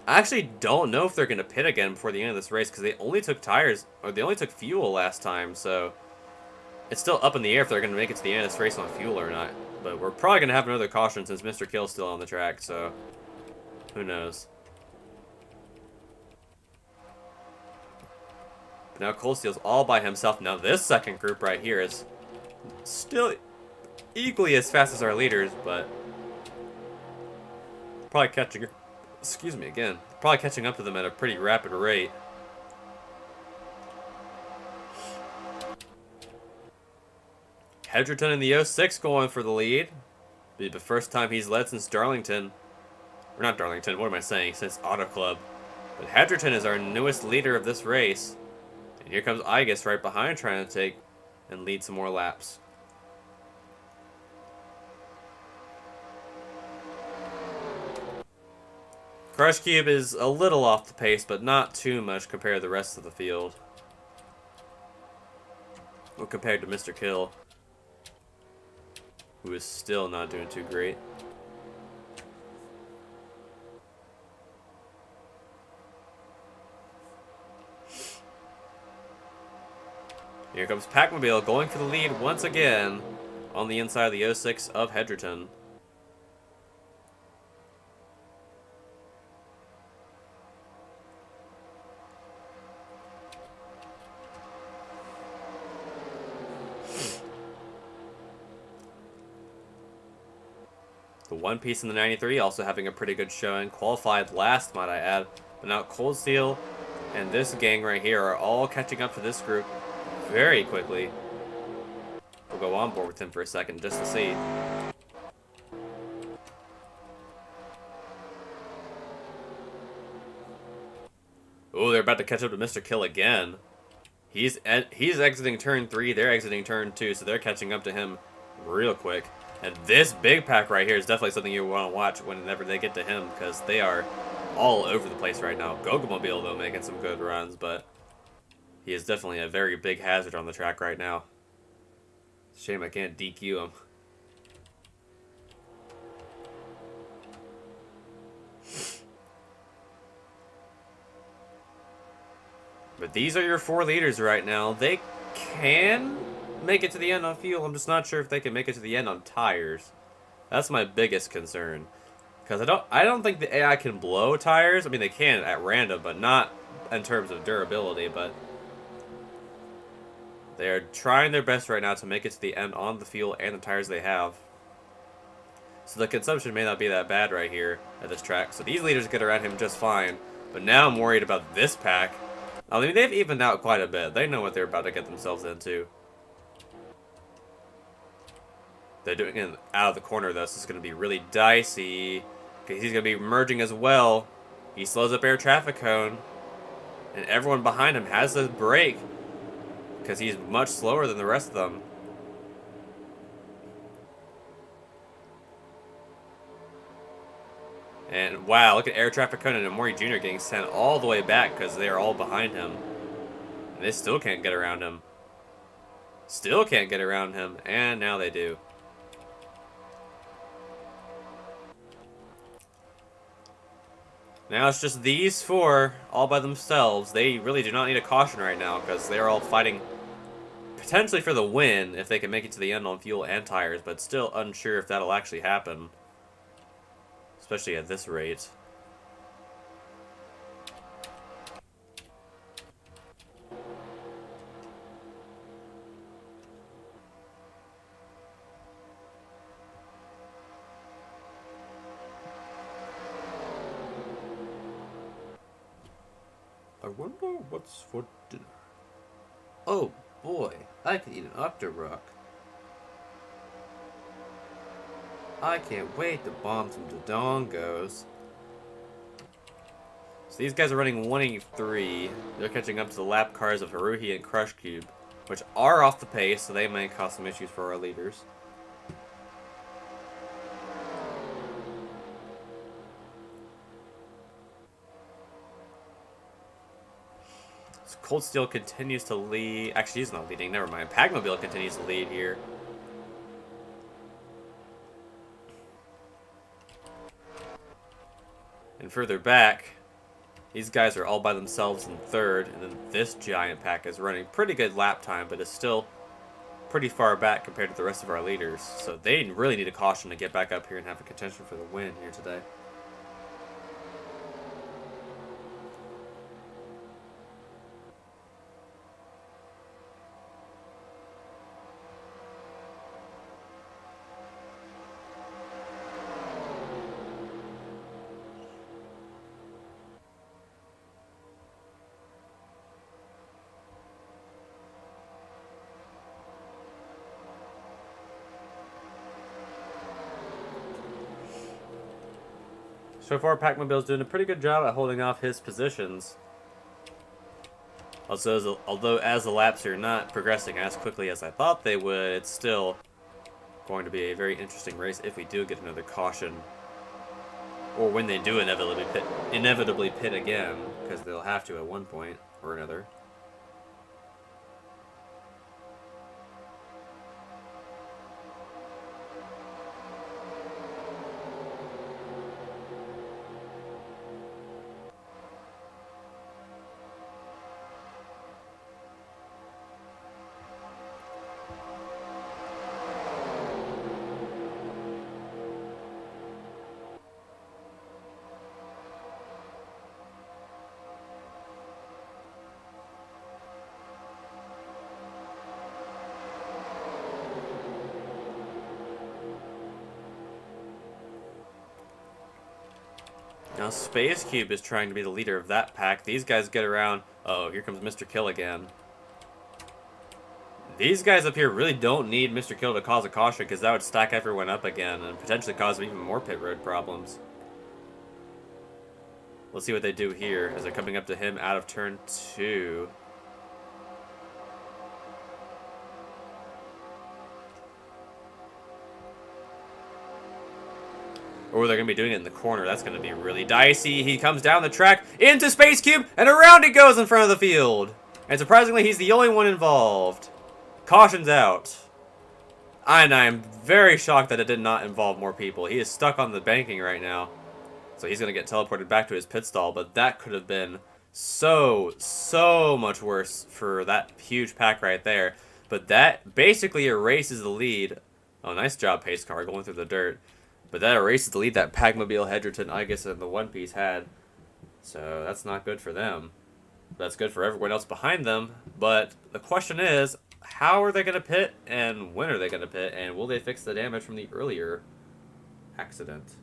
I actually don't know if they're going to pit again before the end of this race because they only took tires, or they only took fuel last time, so it's still up in the air if they're going to make it to the end of this race on fuel or not. But we're probably going to have another caution since Mr. Kill's still on the track, so who knows. But now Cold Steel's all by himself. Now this second group right here is still equally as fast as our leaders, but probably catching, excuse me again, probably catching up to them at a pretty rapid rate. Hedgerton in the 06 going for the lead. Be the first time he's led since Darlington. Or not Darlington, what am I saying? Since Auto Club. But Hedgerton is our newest leader of this race. And here comes Igus right behind trying to take and lead some more laps. Crush Cube is a little off the pace, but not too much compared to the rest of the field. Well, compared to Mr. Kill, who is still not doing too great. Here comes Packmobile going for the lead once again on the inside of the 06 of Hedgerton. The One Piece in the 93 also having a pretty good showing. Qualified last, might I add. But now Cold Steel and this gang right here are all catching up to this group very quickly. We'll go on board with him for a second just to see. Oh, they're about to catch up to Mr. Kill again. He's exiting turn 3, they're exiting turn 2, so they're catching up to him real quick. And this big pack right here is definitely something you want to watch whenever they get to him, because they are all over the place right now. Gogomobile, though, making some good runs, but he is definitely a very big hazard on the track right now. Shame I can't DQ him. But these are your 4 leaders right now. They can make it to the end on fuel. I'm just not sure if they can make it to the end on tires. That's my biggest concern. Because I don't think the AI can blow tires. I mean, they can at random, but not in terms of durability. But they are trying their best right now to make it to the end on the fuel and the tires they have. So the consumption may not be that bad right here at this track. So these leaders get around him just fine. But now I'm worried about this pack. I mean, they've evened out quite a bit. They know what they're about to get themselves into. They're doing it out of the corner, though, so it's going to be really dicey. Because he's going to be merging as well. He slows up air traffic cone. And everyone behind him has to brake. Because he's much slower than the rest of them. And wow, look at air traffic cone and Amori Jr. getting sent all the way back because they're all behind him. And they still can't get around him. Still can't get around him. And now they do. Now it's just these 4 all by themselves. They really do not need a caution right now because they're all fighting potentially for the win if they can make it to the end on fuel and tires, but still unsure if that'll actually happen. Especially at this rate. I wonder what's for dinner. Oh boy, I could eat an octorock. I can't wait to bomb some Dodongos. So these guys are running 183. They're catching up to the lap cars of Haruhi and Crush Cube, which are off the pace, so they may cause some issues for our leaders. So Cold Steel continues to lead. Actually, he's not leading. Never mind. Packmobile continues to lead here. And further back, these guys are all by themselves in 3rd, and then this giant pack is running pretty good lap time, but is still pretty far back compared to the rest of our leaders. So they really need a caution to get back up here and have a contention for the win here today. So far, Pac-Mobile's doing a pretty good job at holding off his positions. Also, although as the laps are not progressing as quickly as I thought they would, it's still going to be a very interesting race if we do get another caution. Or when they do inevitably pit again, because they'll have to at one point or another. Now Space Cube is trying to be the leader of that pack. These guys get around. Uh oh, here comes Mr. Kill again. These guys up here really don't need Mr. Kill to cause a caution, because that would stack everyone up again and potentially cause them even more pit road problems. Let's see what they do here as they're coming up to him out of turn 2. Or they're going to be doing it in the corner. That's going to be really dicey. He comes down the track into Space Cube, and around he goes in front of the field. And surprisingly, he's the only one involved. Caution's out. And I'm very shocked that it did not involve more people. He is stuck on the banking right now. So he's going to get teleported back to his pit stall. But that could have been so much worse for that huge pack right there. But that basically erases the lead. Oh, nice job, Pace Car, going through the dirt. But that erases the lead that Pac-Mobile, Hedgerton, Igus, and the One Piece had. So that's not good for them. That's good for everyone else behind them. But the question is, how are they going to pit, and when are they going to pit, and will they fix the damage from the earlier accident?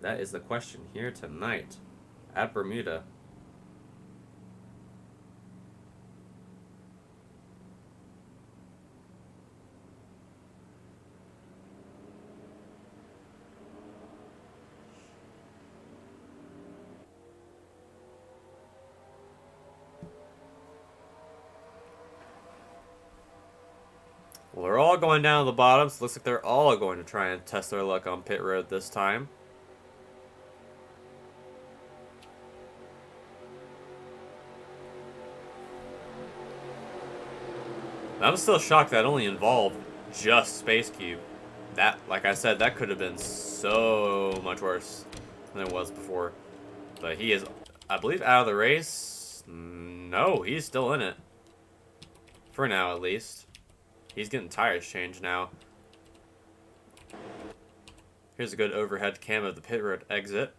That is the question here tonight at Bermuda. Well, they're all going down to the bottom, so it looks like they're all going to try and test their luck on pit road this time. I'm still shocked that only involved just Space Cube. That, like I said, that could have been so much worse than it was before. But he is, I believe, out of the race. No, he's still in it. For now, at least. He's getting tires changed now. Here's a good overhead cam of the pit road exit.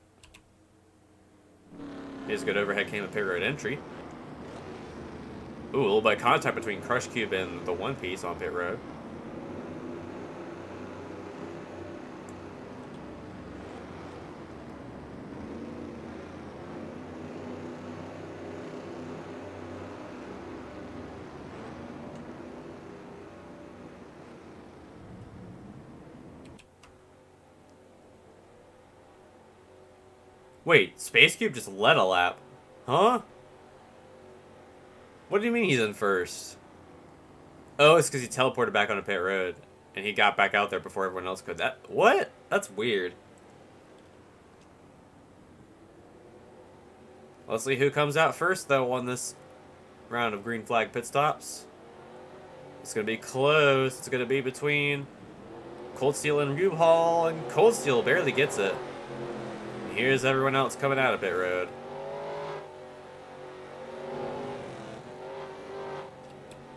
Here's a good overhead cam of pit road entry. Ooh, a little bit of contact between Crush Cube and the One Piece on pit road. Wait, Space Cube just led a lap. Huh? What do you mean he's in first? Oh, it's because he teleported back onto pit road. And he got back out there before everyone else could. What? That's weird. Let's see who comes out first, though, on this round of green flag pit stops. It's going to be close. It's going to be between Cold Steel and U-Haul, and Cold Steel barely gets it. And here's everyone else coming out of pit road.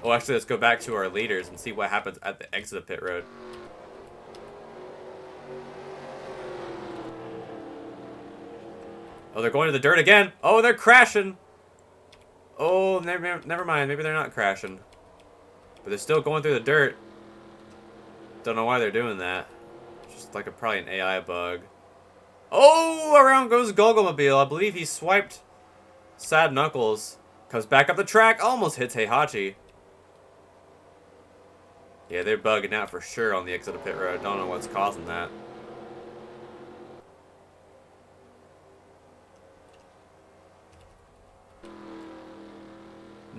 Oh, actually, let's go back to our leaders and see what happens at the exit of pit road. Oh, they're going to the dirt again. Oh, they're crashing. Oh, never mind. Maybe they're not crashing. But they're still going through the dirt. Don't know why they're doing that. Just like probably an AI bug. Oh, around goes Golgomobile. I believe he swiped Sad Knuckles. Comes back up the track. Almost hits Heihachi. Yeah, they're bugging out for sure on the exit of pit road. Don't know what's causing that.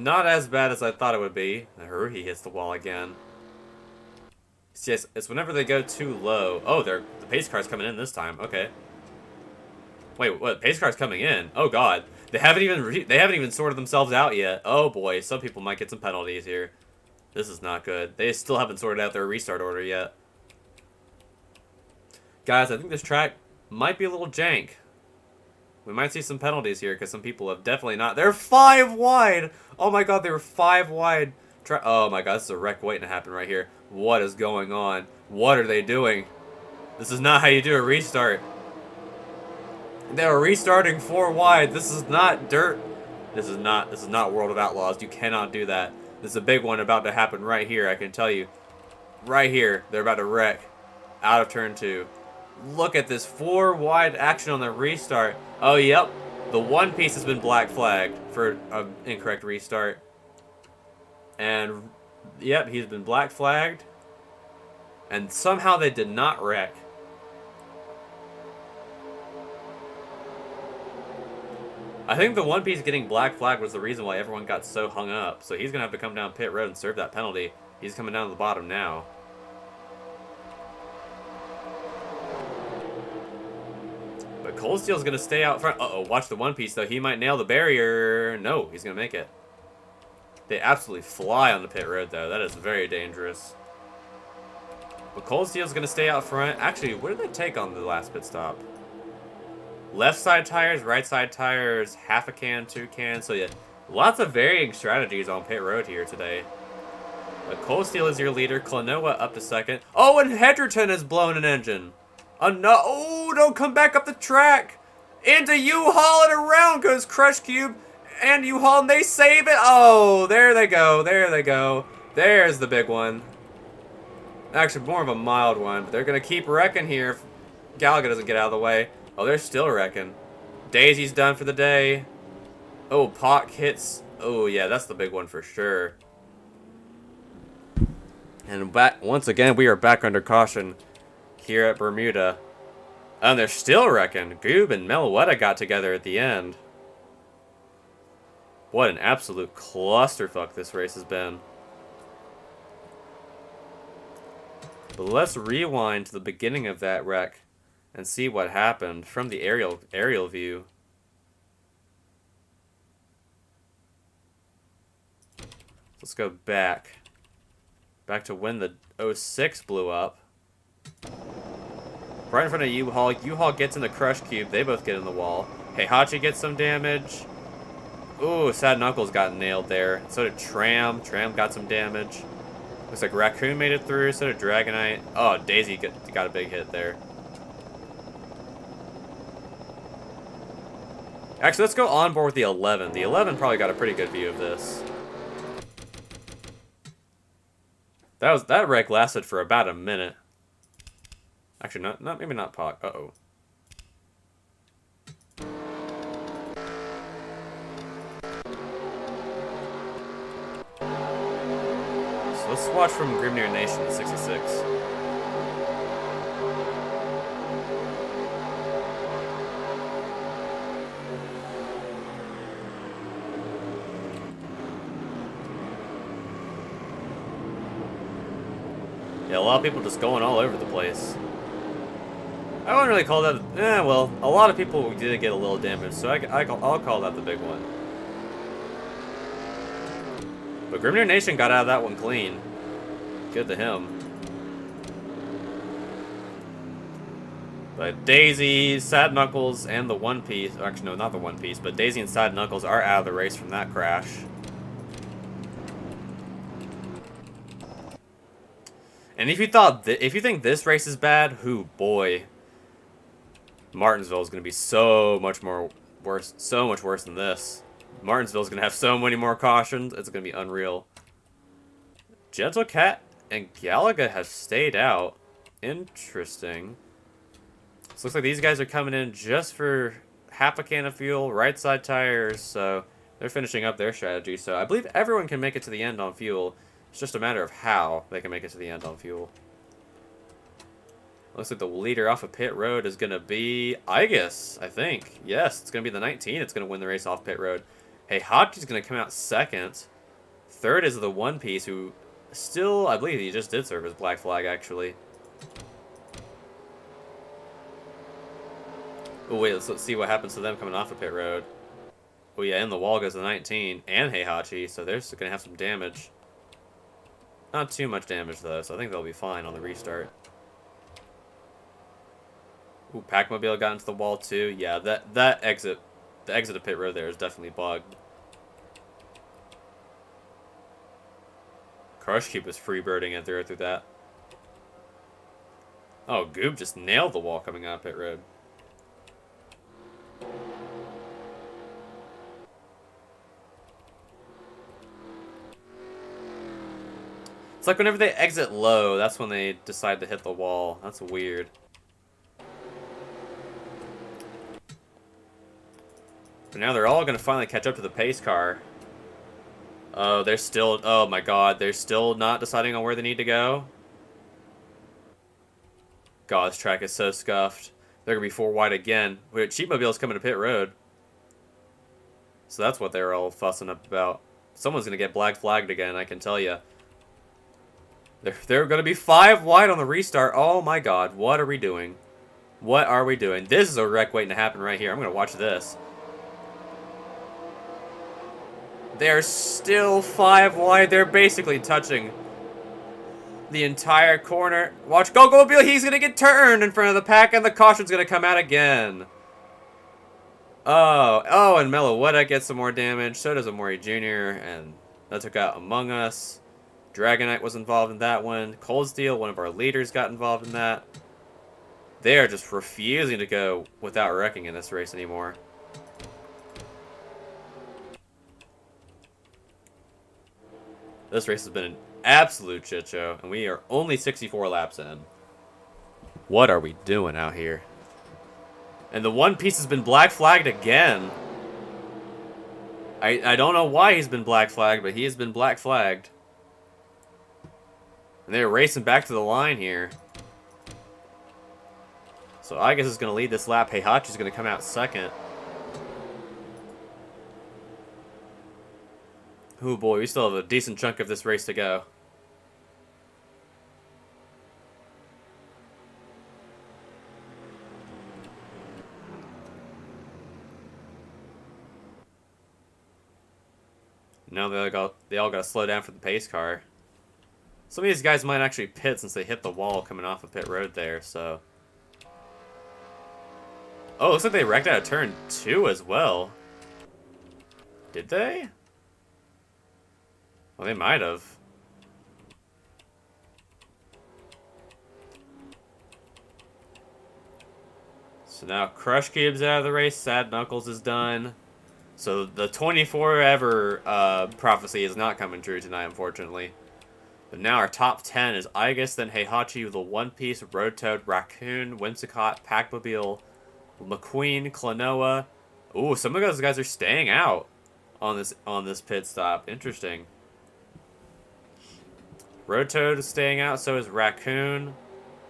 Not as bad as I thought it would be. Haruhi hits the wall again. Yes, it's whenever they go too low. Oh, the pace car's coming in this time. Okay. Wait, what? Pace car's coming in? Oh god, they haven't even sorted themselves out yet. Oh boy, some people might get some penalties here. This is not good. They still haven't sorted out their restart order yet. Guys, I think this track might be a little jank. We might see some penalties here because some people have definitely not. They're 5 wide. Oh my god, they were 5 wide. Oh my god, this is a wreck waiting to happen right here. What is going on? What are they doing? This is not how you do a restart. They're restarting 4 wide. This is not dirt. This is not World of Outlaws. You cannot do that. This is a big one about to happen right here, I can tell you. Right here, they're about to wreck out of turn 2. Look at this 4 wide action on the restart. Oh, yep. The one piece has been black flagged for an incorrect restart. And, yep, he's been black flagged. And somehow they did not wreck. I think the one piece getting black flagged was the reason why everyone got so hung up. So he's going to have to come down pit road and serve that penalty. He's coming down to the bottom now. But Cold Steel's going to stay out front. Uh-oh, watch the one piece, though. He might nail the barrier. No, he's going to make it. They absolutely fly on the pit road, though. That is very dangerous. But Cold Steel's going to stay out front. Actually, what did they take on the last pit stop? Left side tires, right side tires, half a can, 2 cans. So, yeah, lots of varying strategies on pit road here today. But Cold Steel is your leader. Klonoa up to second. Oh, and Hedgerton has blown an engine. No, oh, don't come back up the track. Into U-Haul and around goes Crush Cube and U-Haul, and they save it. Oh, there they go. There they go. There's the big one. Actually, more of a mild one, but they're going to keep wrecking here if Gallagher doesn't get out of the way. Oh, they're still wrecking. Daisy's done for the day. Oh, Pock hits. Oh, yeah, that's the big one for sure. And back once again, we are back under caution here at Bermuda. And they're still wrecking. Goob and Meloetta got together at the end. What an absolute clusterfuck this race has been. But let's rewind to the beginning of that wreck and see what happened from the aerial view. Let's go back to when the 06 blew up. Right in front of U-Haul. U-Haul gets in the Crush Cube. They both get in the wall. Heihachi gets some damage. Ooh, Sad Knuckles got nailed there. So did Tram. Tram got some damage. Looks like Raccoon made it through. So did Dragonite. Oh, Daisy got a big hit there. Actually, let's go on board with the 11. The 11 probably got a pretty good view of this. That wreck lasted for about a minute. Actually, maybe not Pock. Uh-oh. So let's watch from Grimnir Nation 66. Yeah, a lot of people just going all over the place. I wouldn't really call that... well, a lot of people did get a little damage, so I'll call that the big one. But Grimnir Nation got out of that one clean. Good to him. But Daisy, Sad Knuckles, and the One Piece... Actually, no, not the One Piece, but Daisy and Sad Knuckles are out of the race from that crash. And if you think this race is bad, boy, Martinsville is going to be so much worse than this. Martinsville is going to have so many more cautions. It's going to be unreal. Gentle Cat and Galaga have stayed out. Interesting. So it looks like these guys are coming in just for half a can of fuel, right side tires. So they're finishing up their strategy. So I believe everyone can make it to the end on fuel. It's just a matter of how they can make it to the end on fuel. Looks like the leader off of pit road is going to be Igus, I think. Yes, it's going to be the 19. It's going to win the race off pit road. Heihachi's going to come out second. Third is the One Piece, who still, I believe he just did serve as black flag, actually. Oh, wait, let's see what happens to them coming off of pit road. Oh, yeah, and the wall goes to 19, and Heihachi, so they're going to have some damage. Not too much damage, though, so I think they'll be fine on the restart. Ooh, Packmobile got into the wall, too. Yeah, the exit of pit road there is definitely bugged. Crush Cube is freebirding it through that. Oh, Goob just nailed the wall coming out of pit road. It's like whenever they exit low, that's when they decide to hit the wall. That's weird. But now they're all going to finally catch up to the pace car. Oh, they're still... Oh my god, they're still not deciding on where they need to go. God, this track is so scuffed. They're going to be 4 wide again. Wait, Cheapmobile's coming to pit road. So that's what they're all fussing up about. Someone's going to get black flagged again, I can tell you. They're going to be 5 wide on the restart. Oh my god, what are we doing? What are we doing? This is a wreck waiting to happen right here. I'm going to watch this. They're still 5 wide. They're basically touching the entire corner. Watch, go, Mobile. He's going to get turned in front of the pack, and the caution's going to come out again. Oh, and Meloetta gets some more damage. So does Amori Jr., and that took out Among Us. Dragonite was involved in that one. Cold Steel, one of our leaders, got involved in that. They are just refusing to go without wrecking in this race anymore. This race has been an absolute shit show, and we are only 64 laps in. What are we doing out here? And the One Piece has been black flagged again. I don't know why he's been black flagged, but he has been black flagged. And they're racing back to the line here. So I guess is going to lead this lap. Heihachi's going to come out second. Oh boy, we still have a decent chunk of this race to go. Now they all got to slow down for the pace car. Some of these guys might actually pit since they hit the wall coming off of pit road there, so... Oh, looks like they wrecked out of turn 2 as well. Did they? Well, they might have. So now Crush Cube's out of the race, Sad Knuckles is done. So the 24 ever prophecy is not coming true tonight, unfortunately. But now our top 10 is Igus, then Heihachi, the One Piece, Road Toad, Raccoon, Whimsicott, Packmobile, McQueen, Klonoa. Ooh, some of those guys are staying out on this pit stop. Interesting. Road Toad is staying out, so is Raccoon.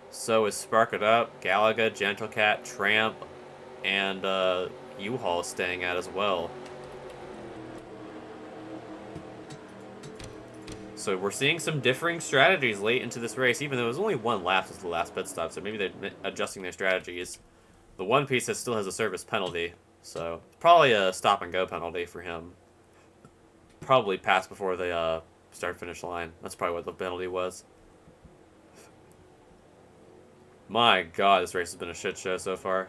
So is Spark It Up, Galaga, Gentlecat, Tramp, and U-Haul is staying out as well. So we're seeing some differing strategies late into this race, even though it was only 1 lap since the last pit stop, so maybe they're adjusting their strategies. The One Piece still has a service penalty, so probably a stop-and-go penalty for him. Probably pass before the start-finish line. That's probably what the penalty was. My god, this race has been a shit show so far.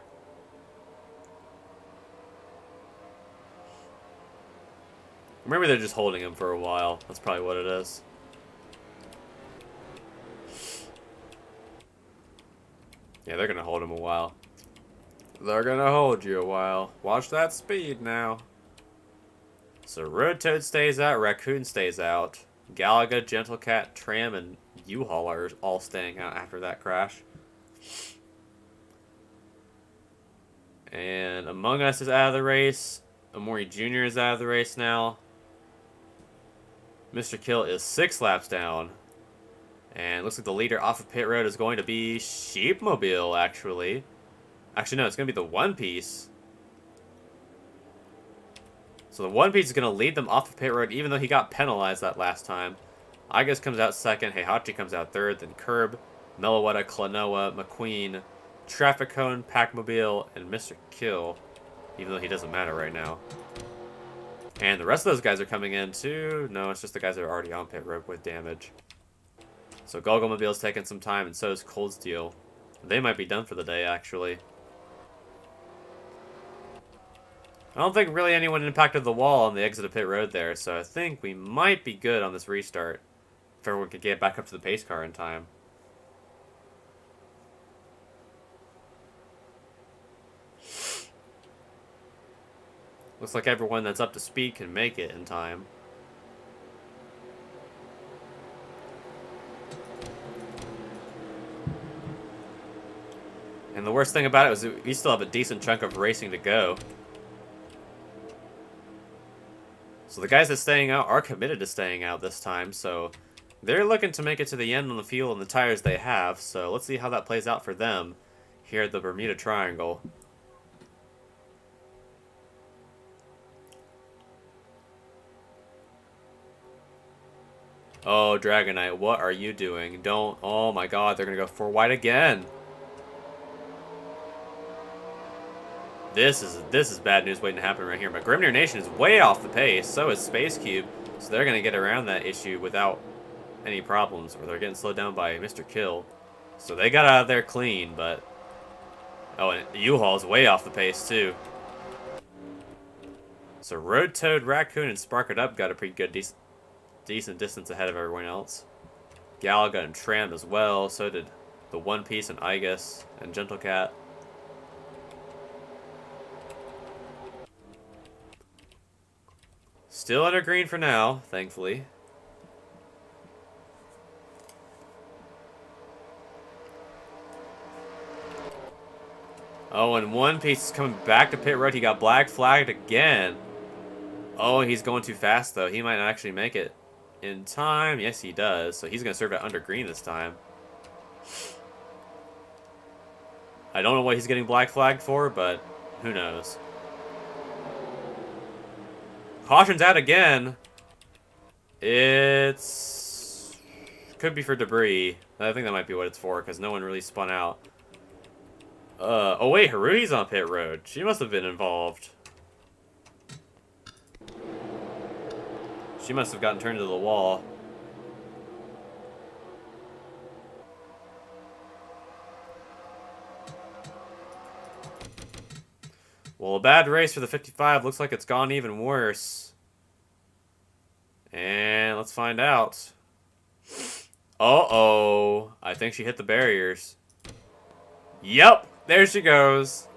Maybe they're just holding him for a while. That's probably what it is. Yeah, they're going to hold him a while. They're going to hold you a while. Watch that speed now. So Road Toad stays out, Raccoon stays out. Galaga, Gentlecat, Tram, and U-Haul are all staying out after that crash. And Among Us is out of the race. Amori Jr. is out of the race now. Mr. Kill is 6 laps down. And it looks like the leader off of pit road is going to be Sheepmobile, actually. Actually, no, it's going to be the One Piece. So the One Piece is going to lead them off the pit road, even though he got penalized that last time. Igus comes out second, Heihachi comes out third, then Curb, Meloetta, Klonoa, McQueen, Traffic Cone, Packmobile, and Mr. Kill, even though he doesn't matter right now. And the rest of those guys are coming in too. No, it's just the guys that are already on pit road with damage. So Golgomobile's taking some time, and so is Cold Steel. They might be done for the day, actually. I don't think really anyone impacted the wall on the exit of pit road there, so I think we might be good on this restart. If everyone could get back up to the pace car in time. Looks like everyone that's up to speed can make it in time. And the worst thing about it was we still have a decent chunk of racing to go. So the guys that staying out are committed to staying out this time, so they're looking to make it to the end on the fuel and the tires they have, so let's see how that plays out for them here at the Bermuda Triangle. Oh, Dragonite, what are you doing? Don't... Oh my god, they're gonna go 4 wide again! This is bad news waiting to happen right here. But Grimnir Nation is way off the pace. So is Space Cube. So they're going to get around that issue without any problems. Or they're getting slowed down by Mr. Kill. So they got out of there clean, but... Oh, and U-Haul is way off the pace, too. So Road Toad, Raccoon, and Spark It Up got a pretty good, decent distance ahead of everyone else. Gal got him trammed as well. So did the One Piece and Igus and Gentle Cat. Still under green for now, thankfully. Oh, and One Piece is coming back to pit road. He got black flagged again. Oh, he's going too fast, though. He might not actually make it in time. Yes, he does. So he's going to serve it under green this time. I don't know what he's getting black flagged for, but who knows. Caution's out again. It's... Could be for debris. I think that might be what it's for, because no one really spun out. Oh wait, Haruhi's on pit road. She must have been involved. She must have gotten turned to the wall. Well, a bad race for the 55. Looks like it's gone even worse. And let's find out. Uh-oh. I think she hit the barriers. Yep, there she goes.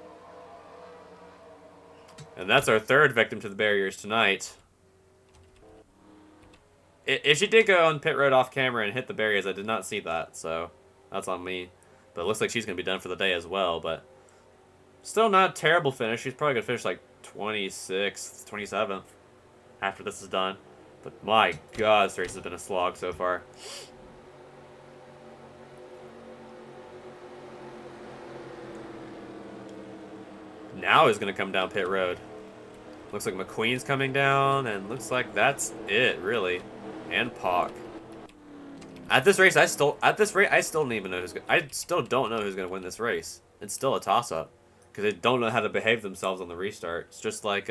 And that's our third victim to the barriers tonight. If she did go on pit road off camera and hit the barriers, I did not see that, so that's on me. But it looks like she's going to be done for the day as well, but still not a terrible finish. She's probably going to finish like 26th, 27th after this is done. But my god, this race has been a slog so far. Now he's going to come down pit road. Looks like McQueen's coming down, and looks like that's it, really. And Pac. At this race, I still don't even know I still don't know who's going to win this race. It's still a toss-up. Because they don't know how to behave themselves on the restart. It's just like,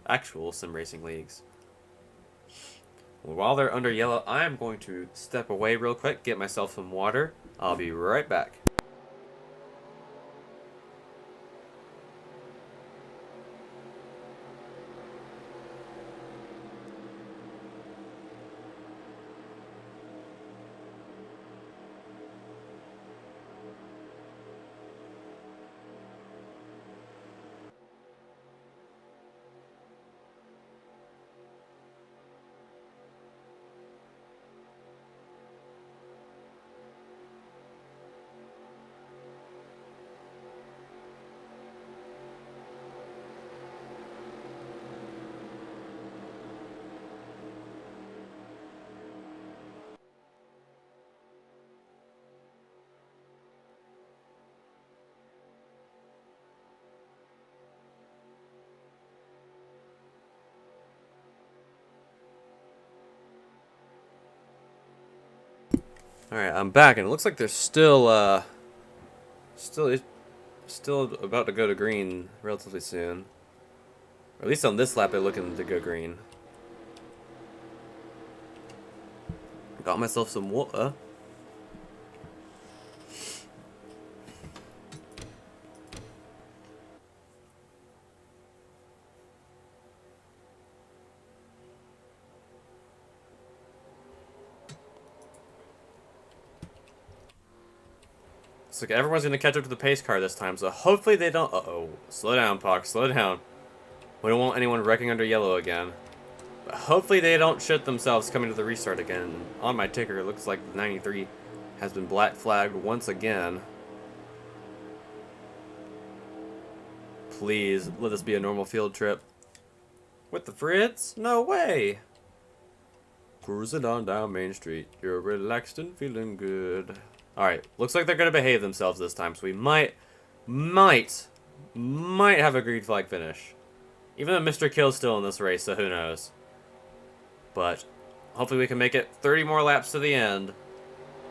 actual sim racing leagues. Well, while they're under yellow, I'm going to step away real quick, get myself some water. I'll be right back. Alright, I'm back, and it looks like they're still about to go to green relatively soon. Or at least on this lap, they're looking to go green. Got myself some water. Looks like everyone's going to catch up to the pace car this time, so hopefully they don't... Uh-oh. Slow down, Puck. Slow down. We don't want anyone wrecking under yellow again. But hopefully they don't shit themselves coming to the restart again. On my ticker, it looks like the 93 has been black flagged once again. Please, let this be a normal field trip. With the Fritz? No way! Cruising on down Main Street. You're relaxed and feeling good. Alright, looks like they're going to behave themselves this time, so we might have a green flag finish. Even though Mr. Kill's still in this race, so who knows. But hopefully we can make it 30 more laps to the end.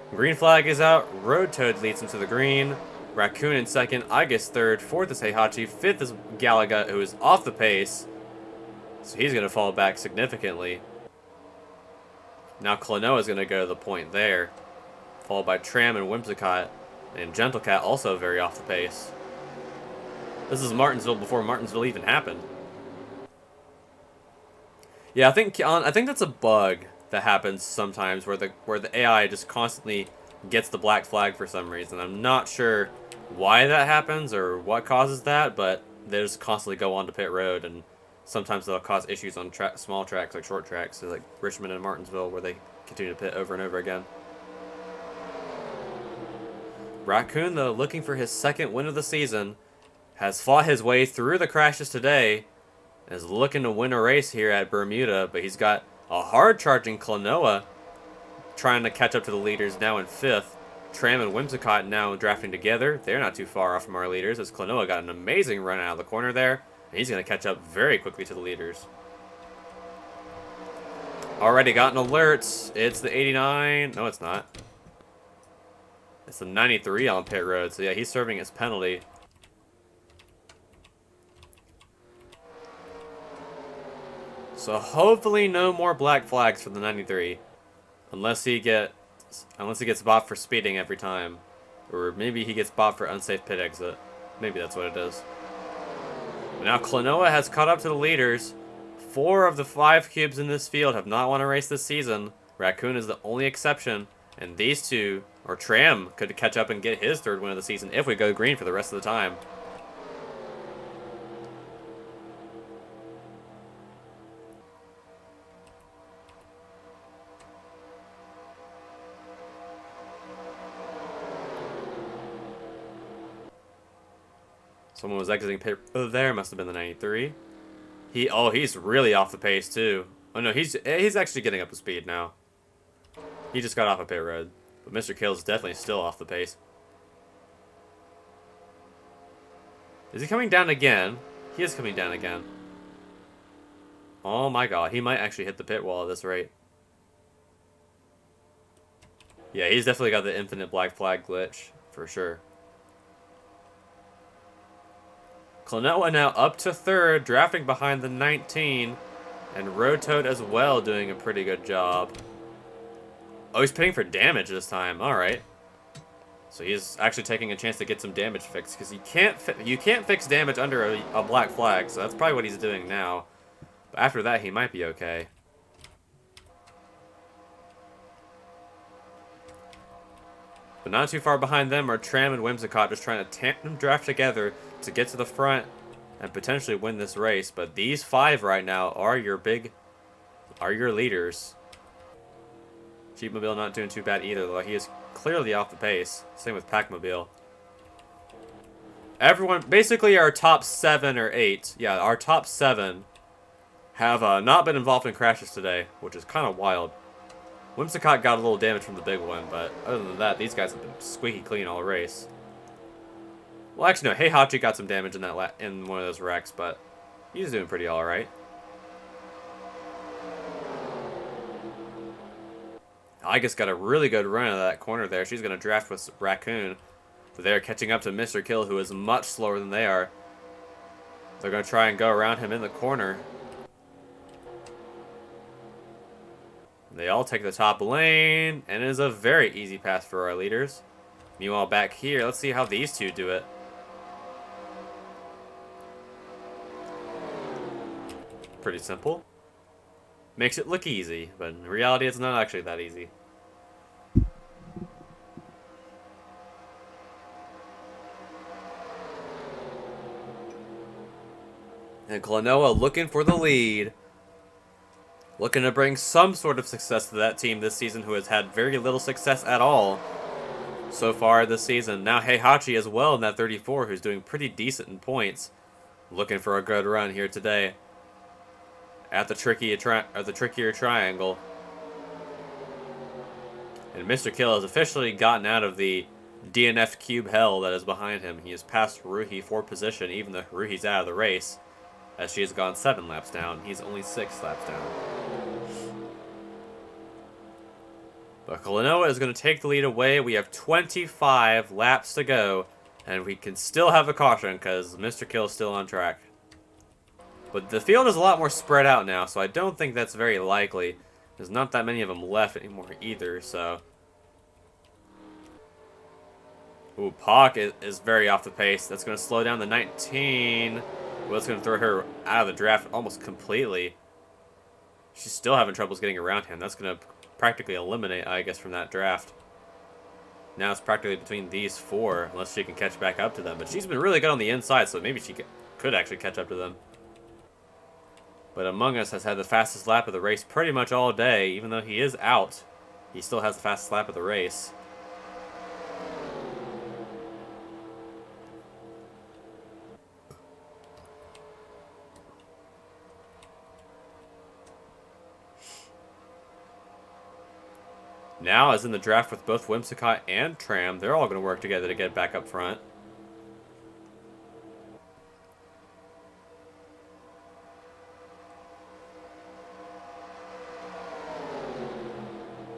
Green flag is out. Road Toad leads into the green. Raccoon in second. Igus third. Fourth is Heihachi. Fifth is Galaga, who is off the pace. So he's going to fall back significantly. Now Klonoa is going to go to the point there. Followed by Tram and Whimsicott. And Gentlecat also very off the pace. This is Martinsville before Martinsville even happened. Yeah, I think that's a bug that happens sometimes where the AI just constantly gets the black flag for some reason. I'm not sure why that happens or what causes that, but they just constantly go on to pit road, and sometimes they'll cause issues on small tracks like short tracks, so like Richmond and Martinsville, where they continue to pit over and over again. Raccoon, though, looking for his second win of the season, has fought his way through the crashes today, and is looking to win a race here at Bermuda, but he's got a hard-charging Klonoa trying to catch up to the leaders now in fifth. Tram and Whimsicott now drafting together. They're not too far off from our leaders, as Klonoa got an amazing run out of the corner there, and he's going to catch up very quickly to the leaders. Already got an alert. It's the 89. No, it's not. It's the 93 on pit road, so yeah, he's serving his penalty. So hopefully no more black flags for the 93, unless he gets bopped for speeding every time, or maybe he gets bopped for unsafe pit exit. Maybe that's what it is. But now Klonoa has caught up to the leaders. 4 of the 5 cubes in this field have not won a race this season. Raccoon is the only exception, and these two, or Tram, could catch up and get his 3rd win of the season if we go green for the rest of the time. Someone was exiting pit. Oh, there must have been the 93. He's really off the pace too. Oh no, he's actually getting up to speed now. He just got off a pit road, but Mr. Kill's definitely still off the pace. Is he coming down again? He is coming down again. Oh my god, he might actually hit the pit wall at this rate. Yeah, he's definitely got the infinite black flag glitch for sure. Klonoa now up to 3rd, drafting behind the 19, and Road Toad as well doing a pretty good job. Oh, he's pitting for damage this time. All right. So he's actually taking a chance to get some damage fixed, because you can't fix damage under a black flag, so that's probably what he's doing now. But after that, he might be okay. But not too far behind them are Tram and Whimsicott, just trying to tandem draft together to get to the front and potentially win this race. But these 5 right now are your leaders. Jeepmobile not doing too bad either, though. He is clearly off the pace. Same with Packmobile. Everyone, basically our top 7 or 8, yeah, our top 7 have not been involved in crashes today, which is kind of wild. Whimsicott got a little damage from the big one, but other than that, these guys have been squeaky clean all race. Well, actually, no. Heihachi got some damage in in one of those wrecks, but he's doing pretty all right. Igus got a really good run out of that corner there. She's going to draft with Raccoon. But they're catching up to Mr. Kill, who is much slower than they are. They're going to try and go around him in the corner. They all take the top lane, and it is a very easy pass for our leaders. Meanwhile, back here, let's see how these two do it. Pretty simple. Makes it look easy, but in reality, it's not actually that easy. And Klonoa looking for the lead. Looking to bring some sort of success to that team this season, who has had very little success at all so far this season. Now Heihachi as well in that 34, who's doing pretty decent in points. Looking for a good run here today at the Trickier Triangle. And Mr. Kill has officially gotten out of the DNF cube hell that is behind him. He has passed Haruhi for position, even though Haruhi's out of the race, as she has gone 7 laps down. He's only 6 laps down. But Klonoa is going to take the lead away. We have 25 laps to go, and we can still have a caution because Mr. Kill is still on track. But the field is a lot more spread out now, so I don't think that's very likely. There's not that many of them left anymore either, so... Ooh, Pak is very off the pace. That's going to slow down the 19. Well, that's going to throw her out of the draft almost completely. She's still having troubles getting around him. That's going to practically eliminate, I guess, from that draft. Now it's practically between these 4, unless she can catch back up to them. But she's been really good on the inside, so maybe she could actually catch up to them. But Among Us has had the fastest lap of the race pretty much all day. Even though he is out, he still has the fastest lap of the race. Now, as in the draft with both Whimsicott and Tram, they're all going to work together to get back up front.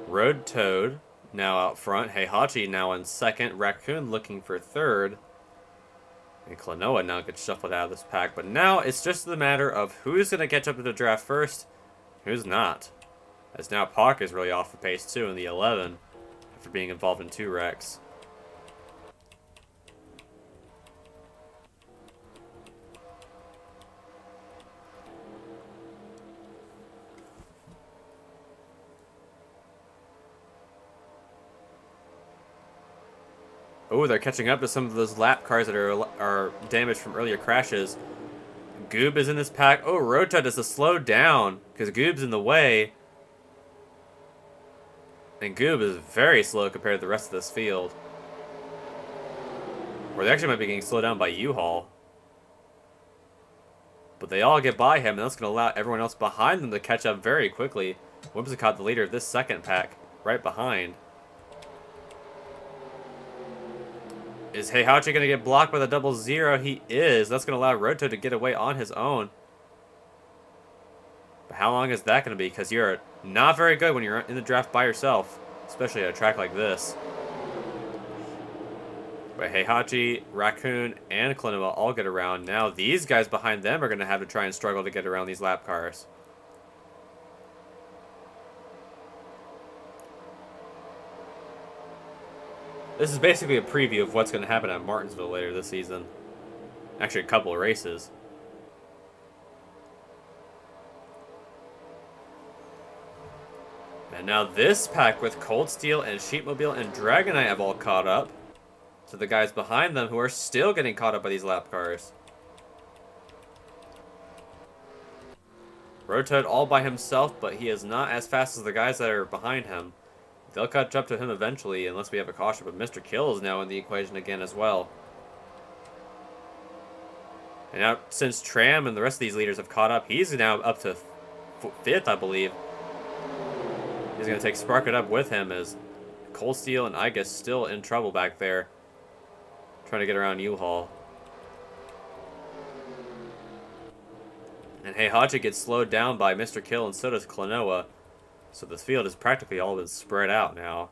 Road Toad now out front. Heihachi now in second. Raccoon looking for third. And Klonoa now gets shuffled out of this pack. But now it's just the matter of who's going to catch up to the draft first, who's not. As now Pak is really off the pace too in the 11 after being involved in 2 wrecks. Oh, they're catching up to some of those lap cars that are damaged from earlier crashes. Goob is in this pack. Oh, Road has to slow down because Goob's in the way. And Goob is very slow compared to the rest of this field. Or they actually might be getting slowed down by U-Haul. But they all get by him, and that's going to allow everyone else behind them to catch up very quickly. Whimsicott, the leader of this second pack, right behind. Is Heihachi going to get blocked by the 00? He is. That's going to allow Roto to get away on his own. But how long is that going to be? Because you're not very good when you're in the draft by yourself, especially at a track like this. But Heihachi, Raccoon, and Klonoa all get around. Now these guys behind them are going to have to try and struggle to get around these lap cars. This is basically a preview of what's going to happen at Martinsville later this season. Actually, a couple of races. And now this pack with Cold Steel and Sheepmobile and Dragonite have all caught up to the guys behind them who are still getting caught up by these lap cars. Road all by himself, but he is not as fast as the guys that are behind him. They'll catch up to him eventually unless we have a caution, but Mr. Kill is now in the equation again as well. And now, since Tram and the rest of these leaders have caught up, he's now up to 5th, I believe. He's going to take Spark It Up with him as Cold Steel and Igus still in trouble back there, trying to get around U-Haul. And Heihachi gets slowed down by Mr. Kill, and so does Klonoa. So this field is practically all been spread out now.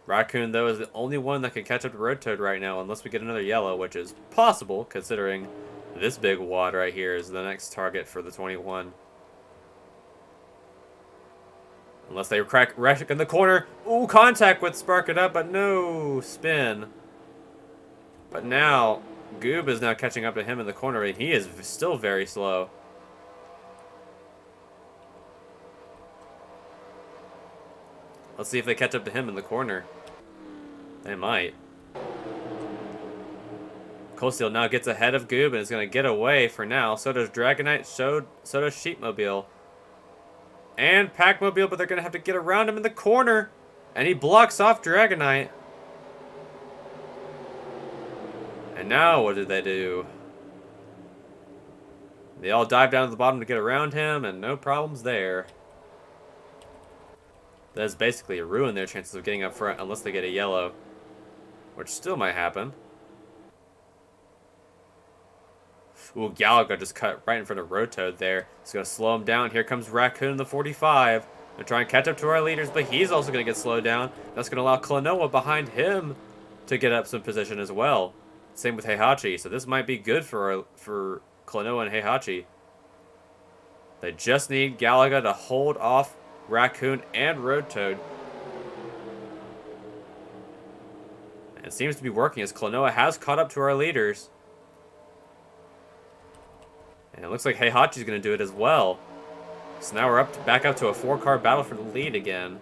Raccoon, though, is the only one that can catch up to Road Toad right now, unless we get another yellow, which is possible, considering this big wad right here is the next target for the 21. Unless they crack Rashik in the corner. Ooh, contact with Spark It Up, but no spin. But now, Goob is now catching up to him in the corner, and he is still very slow. Let's see if they catch up to him in the corner. They might. Coasteel now gets ahead of Goob and is going to get away for now. So does Dragonite, so does Sheepmobile. And Packmobile, but they're going to have to get around him in the corner. And he blocks off Dragonite. And now what did they do? They all dive down to the bottom to get around him, and no problems there. That has basically ruined their chances of getting up front unless they get a yellow. Which still might happen. Ooh, Galaga just cut right in front of Road Toad there. It's going to slow him down. Here comes Raccoon in the 45. They're trying to catch up to our leaders, but he's also going to get slowed down. That's going to allow Klonoa behind him to get up some position as well. Same with Heihachi, so this might be good for Klonoa and Heihachi. They just need Galaga to hold off Raccoon and Road Toad. And it seems to be working as Klonoa has caught up to our leaders. And it looks like Heihachi's going to do it as well. So now we're back up to a 4-car battle for the lead again.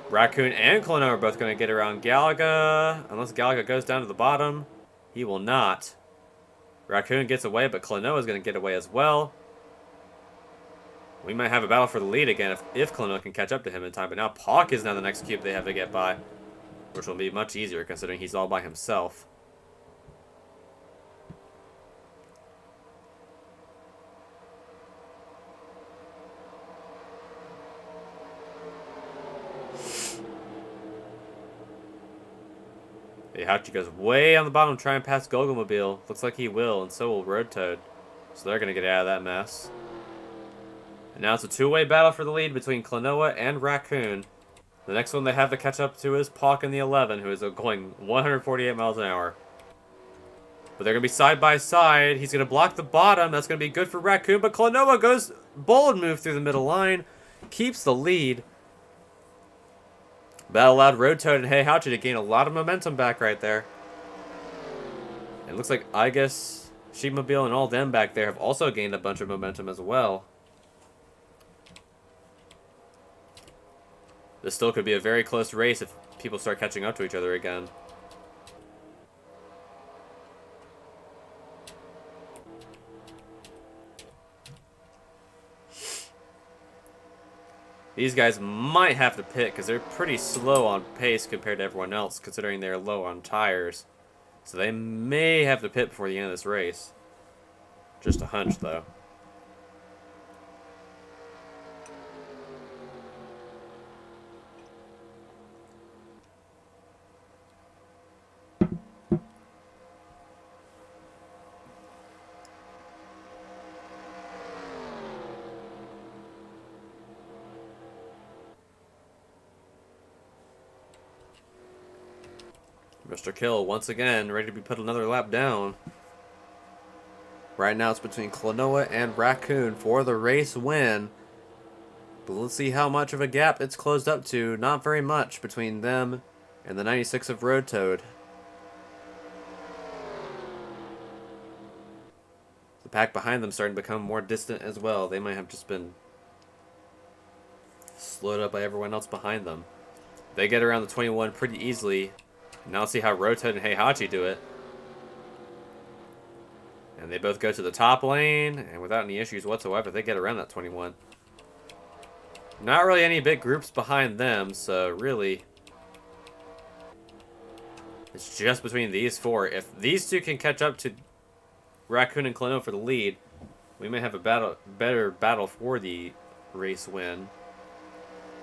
Raccoon and Klonoa are both going to get around Galaga. Unless Galaga goes down to the bottom. He will not. Raccoon gets away, but Klonoa is going to get away as well. We might have a battle for the lead again if Klonoa can catch up to him in time. But now Pawk is now the next cube they have to get by. Which will be much easier considering he's all by himself. Heihachi goes way on the bottom to try and pass Golgomobile. Looks like he will, and so will Road Toad. So they're going to get out of that mess. And now it's a two-way battle for the lead between Klonoa and Raccoon. The next one they have to catch up to is Pawk in the 11, who is going 148 miles an hour. But they're going to be side by side. He's going to block the bottom. That's going to be good for Raccoon. But Klonoa goes bold move through the middle line. Keeps the lead. That allowed Road Toad and Heihachi to gain a lot of momentum back right there. It looks like Igus, Sheepmobile, and all them back there have also gained a bunch of momentum as well. This still could be a very close race if people start catching up to each other again. These guys might have to pit because they're pretty slow on pace compared to everyone else, considering they're low on tires. So they may have to pit before the end of this race. Just a hunch, though. Mr. Kill, once again, ready to be put another lap down. Right now it's between Klonoa and Raccoon for the race win. But let's see how much of a gap it's closed up to. Not very much between them and the 96 of Road Toad. The pack behind them starting to become more distant as well. They might have just been slowed up by everyone else behind them. They get around the 21 pretty easily. Now let's see how Road Toad and Heihachi do it. And they both go to the top lane, and without any issues whatsoever, they get around that 21. Not really any big groups behind them, so really, it's just between these four. If these two can catch up to Raccoon and Klonoa for the lead, we may have a better battle for the race win.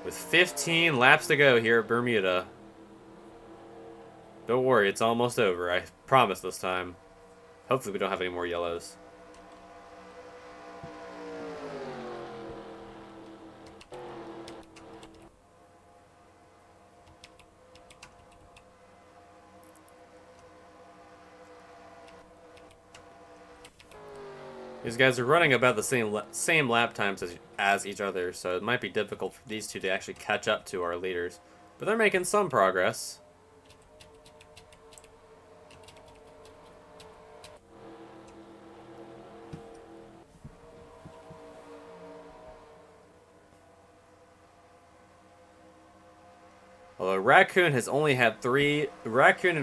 With 15 laps to go here at Bermuda. Don't worry, it's almost over. I promise this time. Hopefully we don't have any more yellows. These guys are running about the same lap times as each other, so it might be difficult for these two to actually catch up to our leaders. But they're making some progress. Although Raccoon and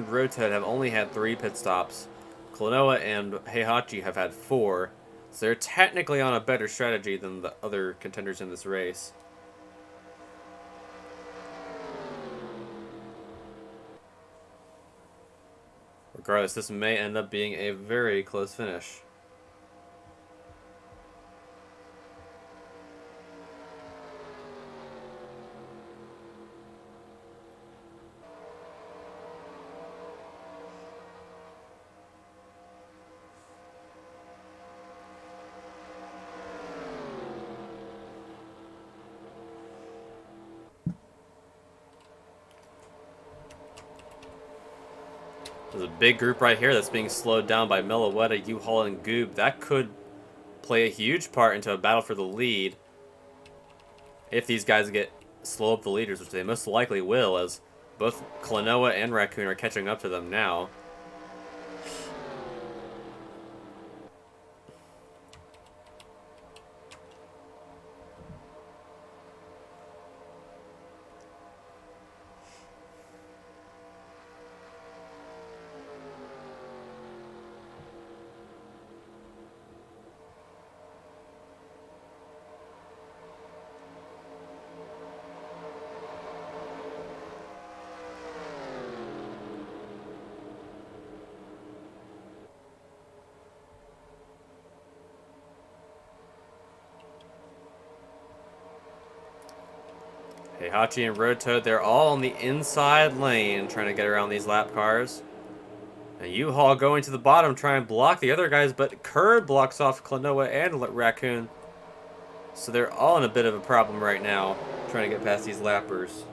Rotoad have only had 3 pit stops. Klonoa and Heihachi have had 4. So they're technically on a better strategy than the other contenders in this race. Regardless, this may end up being a very close finish. There's a big group right here that's being slowed down by Meloetta, U-Haul, and Goob. That could play a huge part into a battle for the lead if these guys get slow up the leaders, which they most likely will, as both Klonoa and Raccoon are catching up to them now. Heihachi and Rotoad, they're all on the inside lane trying to get around these lap cars. And U-Haul going to the bottom trying to block the other guys, but Kurd blocks off Klonoa and Raccoon. So they're all in a bit of a problem right now, trying to get past these lappers.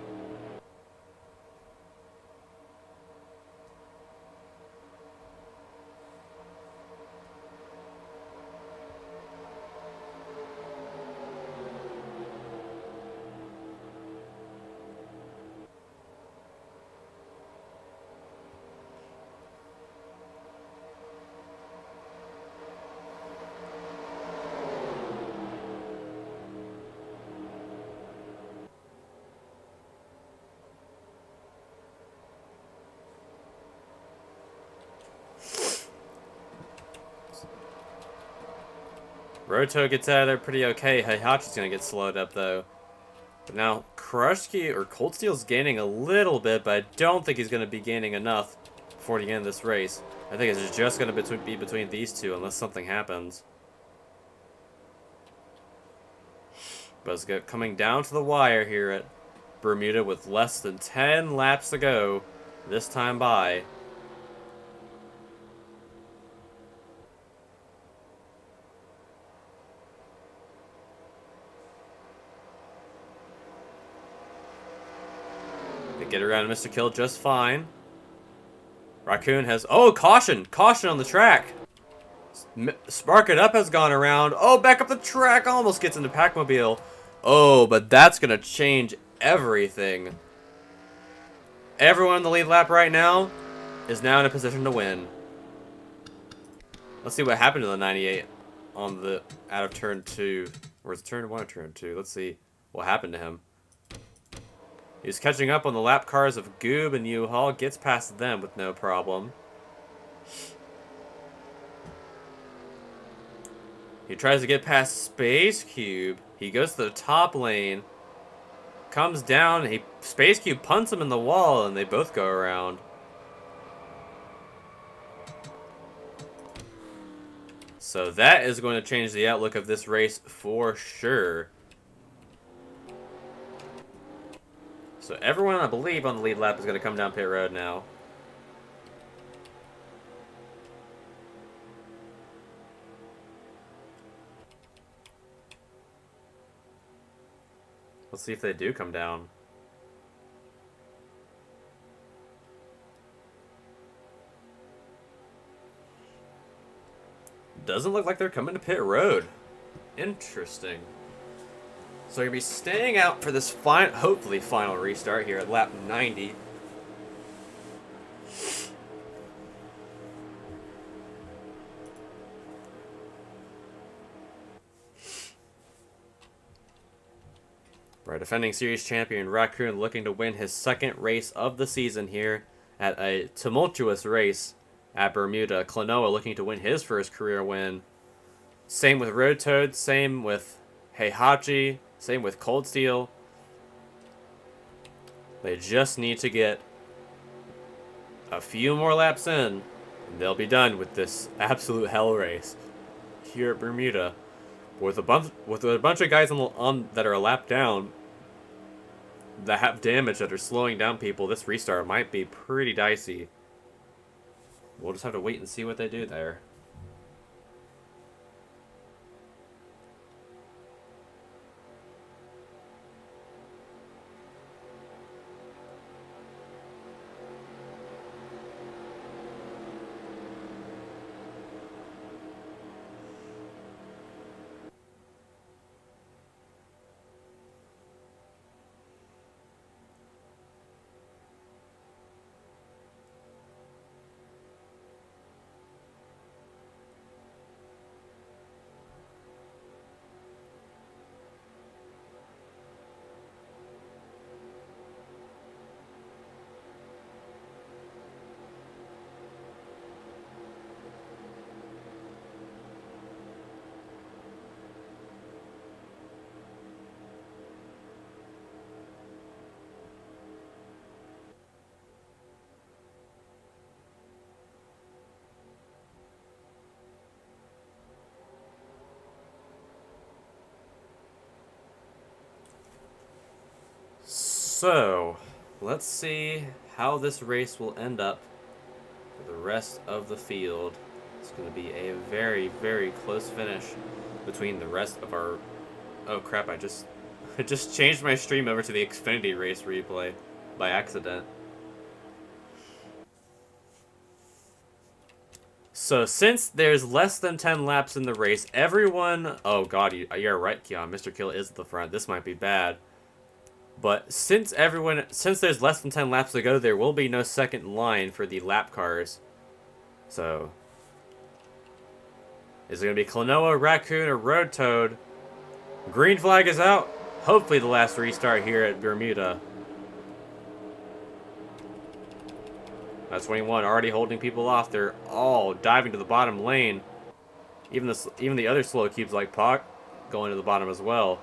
Roto gets out of there pretty okay. Heihachi's going to get slowed up, though. But now, Crushkey or Cold Steel's gaining a little bit, but I don't think he's going to be gaining enough before the end of this race. I think it's just going to be between these two unless something happens. But it's coming down to the wire here at Bermuda with less than 10 laps to go this time by. They get around Mr. Kill just fine. Raccoon has... Oh, caution! Caution on the track! Spark It Up has gone around. Oh, back up the track! Almost gets into Packmobile. Oh, but that's going to change everything. Everyone in the lead lap right now is now in a position to win. Let's see what happened to the 98 on the out of turn 2. Or is it turn 1 or turn 2? Let's see what happened to him. He's catching up on the lap cars of Goob and U-Haul. Gets past them with no problem. He tries to get past Space Cube. He goes to the top lane. Comes down. Space Cube punts him in the wall, and they both go around. So that is going to change the outlook of this race for sure. So everyone, I believe, on the lead lap is going to come down pit road now. Let's see if they do come down. Doesn't look like they're coming to pit road. Interesting. So you're going to be staying out for this hopefully final restart here at lap 90. Our defending series champion Raccoon looking to win his second race of the season here at a tumultuous race at Bermuda. Klonoa looking to win his first career win. Same with Road Toad, same with Heihachi, same with Cold Steel. They just need to get a few more laps in, and they'll be done with this absolute hell race here at Bermuda. With a bunch of guys that are a lap down that have damage that are slowing down people, this restart might be pretty dicey. We'll just have to wait and see what they do there. So, let's see how this race will end up for the rest of the field. It's going to be a very, very close finish between the rest of our... Oh crap, I just changed my stream over to the Xfinity race replay by accident. So, since there's less than 10 laps in the race, everyone... Oh god, you're right, Keon. Mr. Kill is at the front. This might be bad. But since there's less than 10 laps to go, there will be no second line for the lap cars. So, is it going to be Klonoa, Raccoon, or Road Toad? Green flag is out. Hopefully the last restart here at Bermuda. That's 21 already holding people off. They're all diving to the bottom lane. Even the other slow cubes like Pock going to the bottom as well.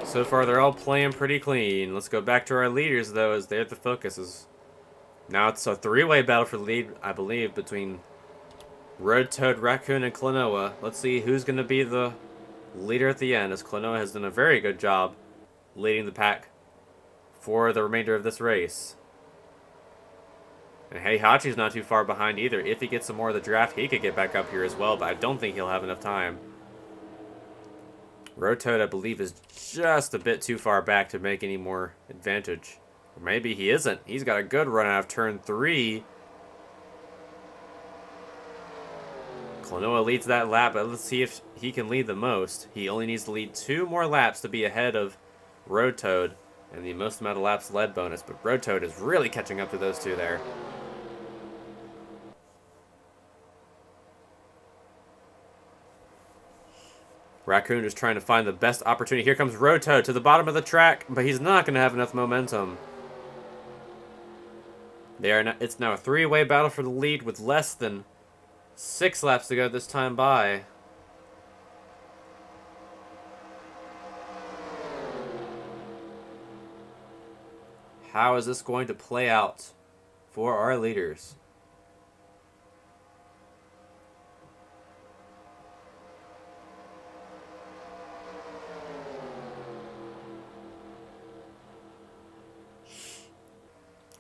So far, they're all playing pretty clean. Let's go back to our leaders, though, as they're the focus. Now it's a three-way battle for the lead, I believe, between Road Toad, Raccoon, and Klonoa. Let's see who's going to be the leader at the end, as Klonoa has done a very good job leading the pack for the remainder of this race. And Heihachi's not too far behind either. If he gets some more of the draft, he could get back up here as well, but I don't think he'll have enough time. Road Toad, I believe, is just a bit too far back to make any more advantage. Or maybe he isn't. He's got a good run out of turn 3. Klonoa leads that lap, but let's see if he can lead the most. He only needs to lead 2 more laps to be ahead of Road Toad, and the most amount of laps led bonus. But Road Toad is really catching up to those two there. Raccoon is trying to find the best opportunity. Here comes Road Toad to the bottom of the track, but he's not going to have enough momentum. It's now a 3-way battle for the lead with less than 6 laps to go this time by. How is this going to play out for our leaders?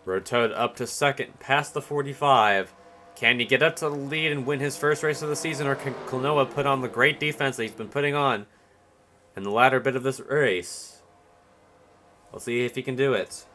Road Toad up to second, past the 45. Can he get up to the lead and win his first race of the season, or can Klonoa put on the great defense that he's been putting on in the latter bit of this race? We'll see if he can do it.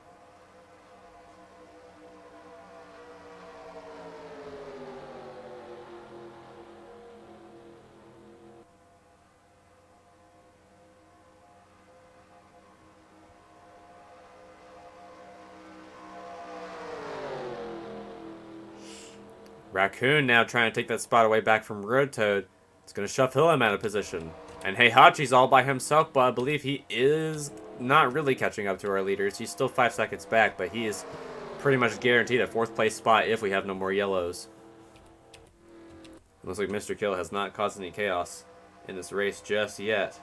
Raccoon now trying to take that spot away back from Road Toad. It's going to shuffle him out of position. And Heihachi's all by himself, but I believe he is not really catching up to our leaders. He's still 5 seconds back, but he is pretty much guaranteed a 4th place spot if we have no more yellows. Looks like Mr. Kill has not caused any chaos in this race just yet.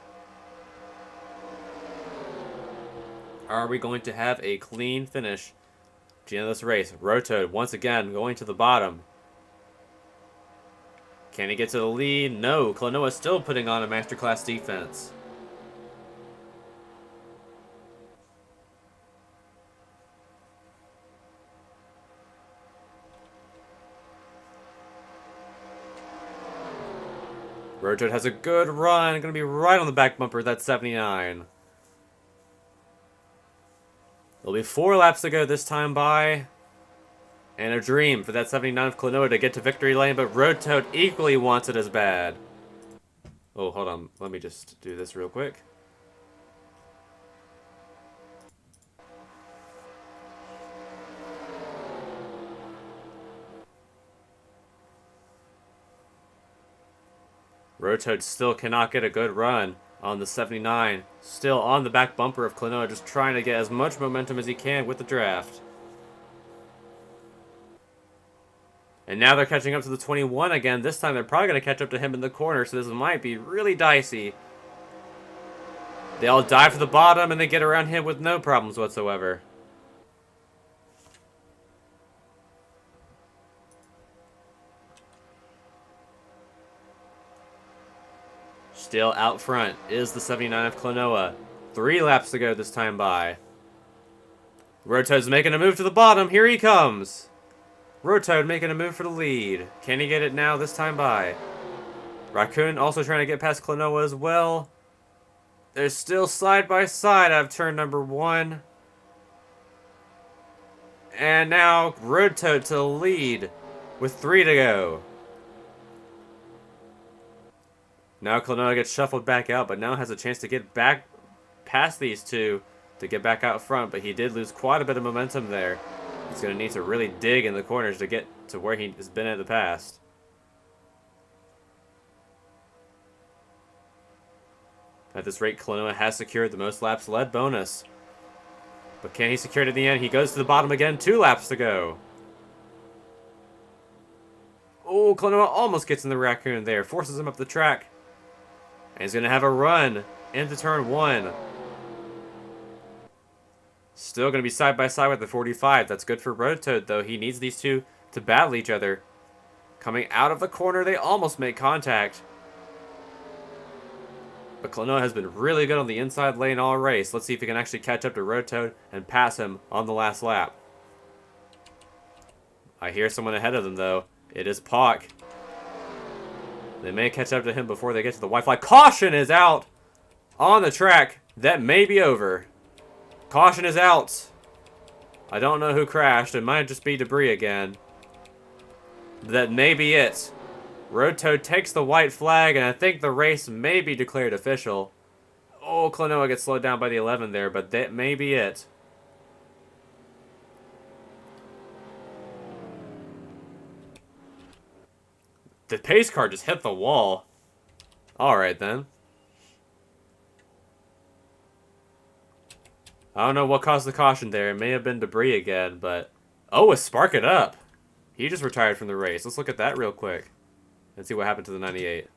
Are we going to have a clean finish at the end of this race? Road Toad once again going to the bottom. Can he get to the lead? No. Klonoa still putting on a masterclass defense. Road Toad has a good run. Going to be right on the back bumper. That's 79. There'll be 4 laps to go this time by. And a dream for that 79 of Klonoa to get to victory lane, but Road Toad equally wants it as bad. Oh, hold on. Let me just do this real quick. Road Toad still cannot get a good run on the 79. Still on the back bumper of Klonoa, just trying to get as much momentum as he can with the draft. And now they're catching up to the 21 again. This time they're probably going to catch up to him in the corner, so this might be really dicey. They all dive to the bottom, and they get around him with no problems whatsoever. Still out front is the 79 of Klonoa. 3 laps to go this time by. Road Toad's making a move to the bottom. Here he comes. Road Toad making a move for the lead. Can he get it now this time by? Raccoon also trying to get past Klonoa as well. They're still side by side out of turn number 1. And now Road Toad to the lead with 3 to go. Now Klonoa gets shuffled back out, but now has a chance to get back past these two to get back out front, but he did lose quite a bit of momentum there. He's going to need to really dig in the corners to get to where he has been in the past. At this rate, Klonoa has secured the most laps led bonus. But can he secure it at the end? He goes to the bottom again. 2 laps to go. Oh, Klonoa almost gets in the Raccoon there. Forces him up the track. And he's going to have a run into turn 1. Still going to be side by side with the 45. That's good for Road Toad, though. He needs these two to battle each other. Coming out of the corner, they almost make contact. But Klonoa has been really good on the inside lane all race. Let's see if he can actually catch up to Road Toad and pass him on the last lap. I hear someone ahead of them, though. It is Pock. They may catch up to him before they get to the white flag. Caution is out on the track. That may be over. Caution is out. I don't know who crashed. It might just be debris again. That may be it. Road Toad takes the white flag, and I think the race may be declared official. Oh, Klonoa gets slowed down by the 11 there, but that may be it. The pace car just hit the wall. Alright then. I don't know what caused the caution there. It may have been debris again, but... Oh, a Spark It Up! He just retired from the race. Let's look at that real quick. And see what happened to the 98.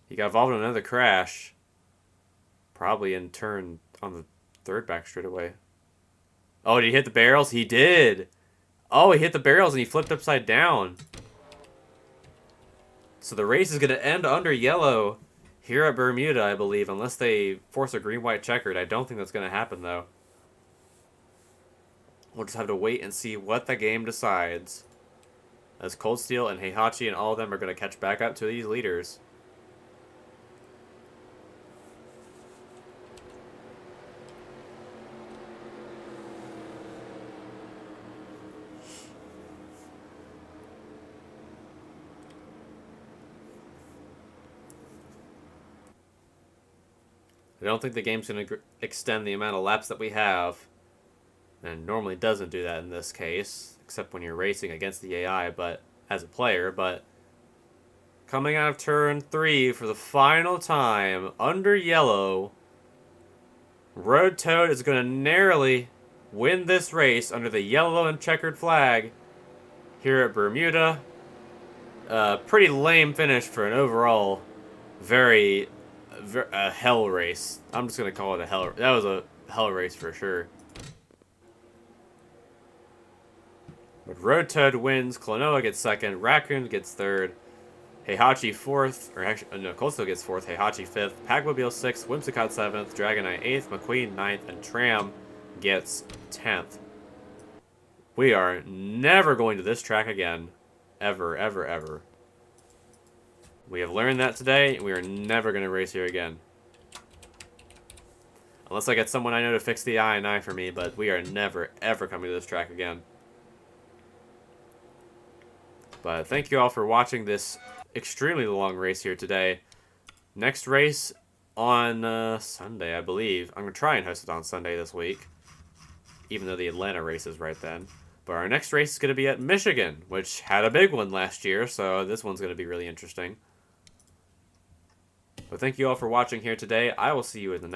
He got involved in another crash. Probably in turn on the 3rd back straightaway. Oh, did he hit the barrels? He did! Oh, he hit the barrels and he flipped upside down. So the race is going to end under yellow. Here at Bermuda, I believe, unless they force a green-white checkered, I don't think that's going to happen, though. We'll just have to wait and see what the game decides. As Cold Steel and Heihachi and all of them are going to catch back up to these leaders. I don't think the game's going to extend the amount of laps that we have. And it normally doesn't do that in this case, except when you're racing against the AI, but as a player. But coming out of turn 3 for the final time, under yellow, Road Toad is going to narrowly win this race under the yellow and checkered flag here at Bermuda. Pretty lame finish for an overall very hell race. I'm just going to call it a hell. That was a hell race for sure. But Road Toad wins, Klonoa gets second, Raccoon gets third, Heihachi fourth, or actually, no, Coastal gets fourth, Heihachi fifth, Pagmobile sixth, Whimsicott seventh, Dragonite eighth, McQueen ninth, and Tram gets 10th. We are never going to this track again. Ever, ever, ever. We have learned that today, and we are never going to race here again. Unless I get someone I know to fix the I&I for me, but we are never, ever coming to this track again. But thank you all for watching this extremely long race here today. Next race on Sunday, I believe. I'm going to try and host it on Sunday this week, even though the Atlanta race is right then. But our next race is going to be at Michigan, which had a big one last year, so this one's going to be really interesting. But thank you all for watching here today. I will see you in the next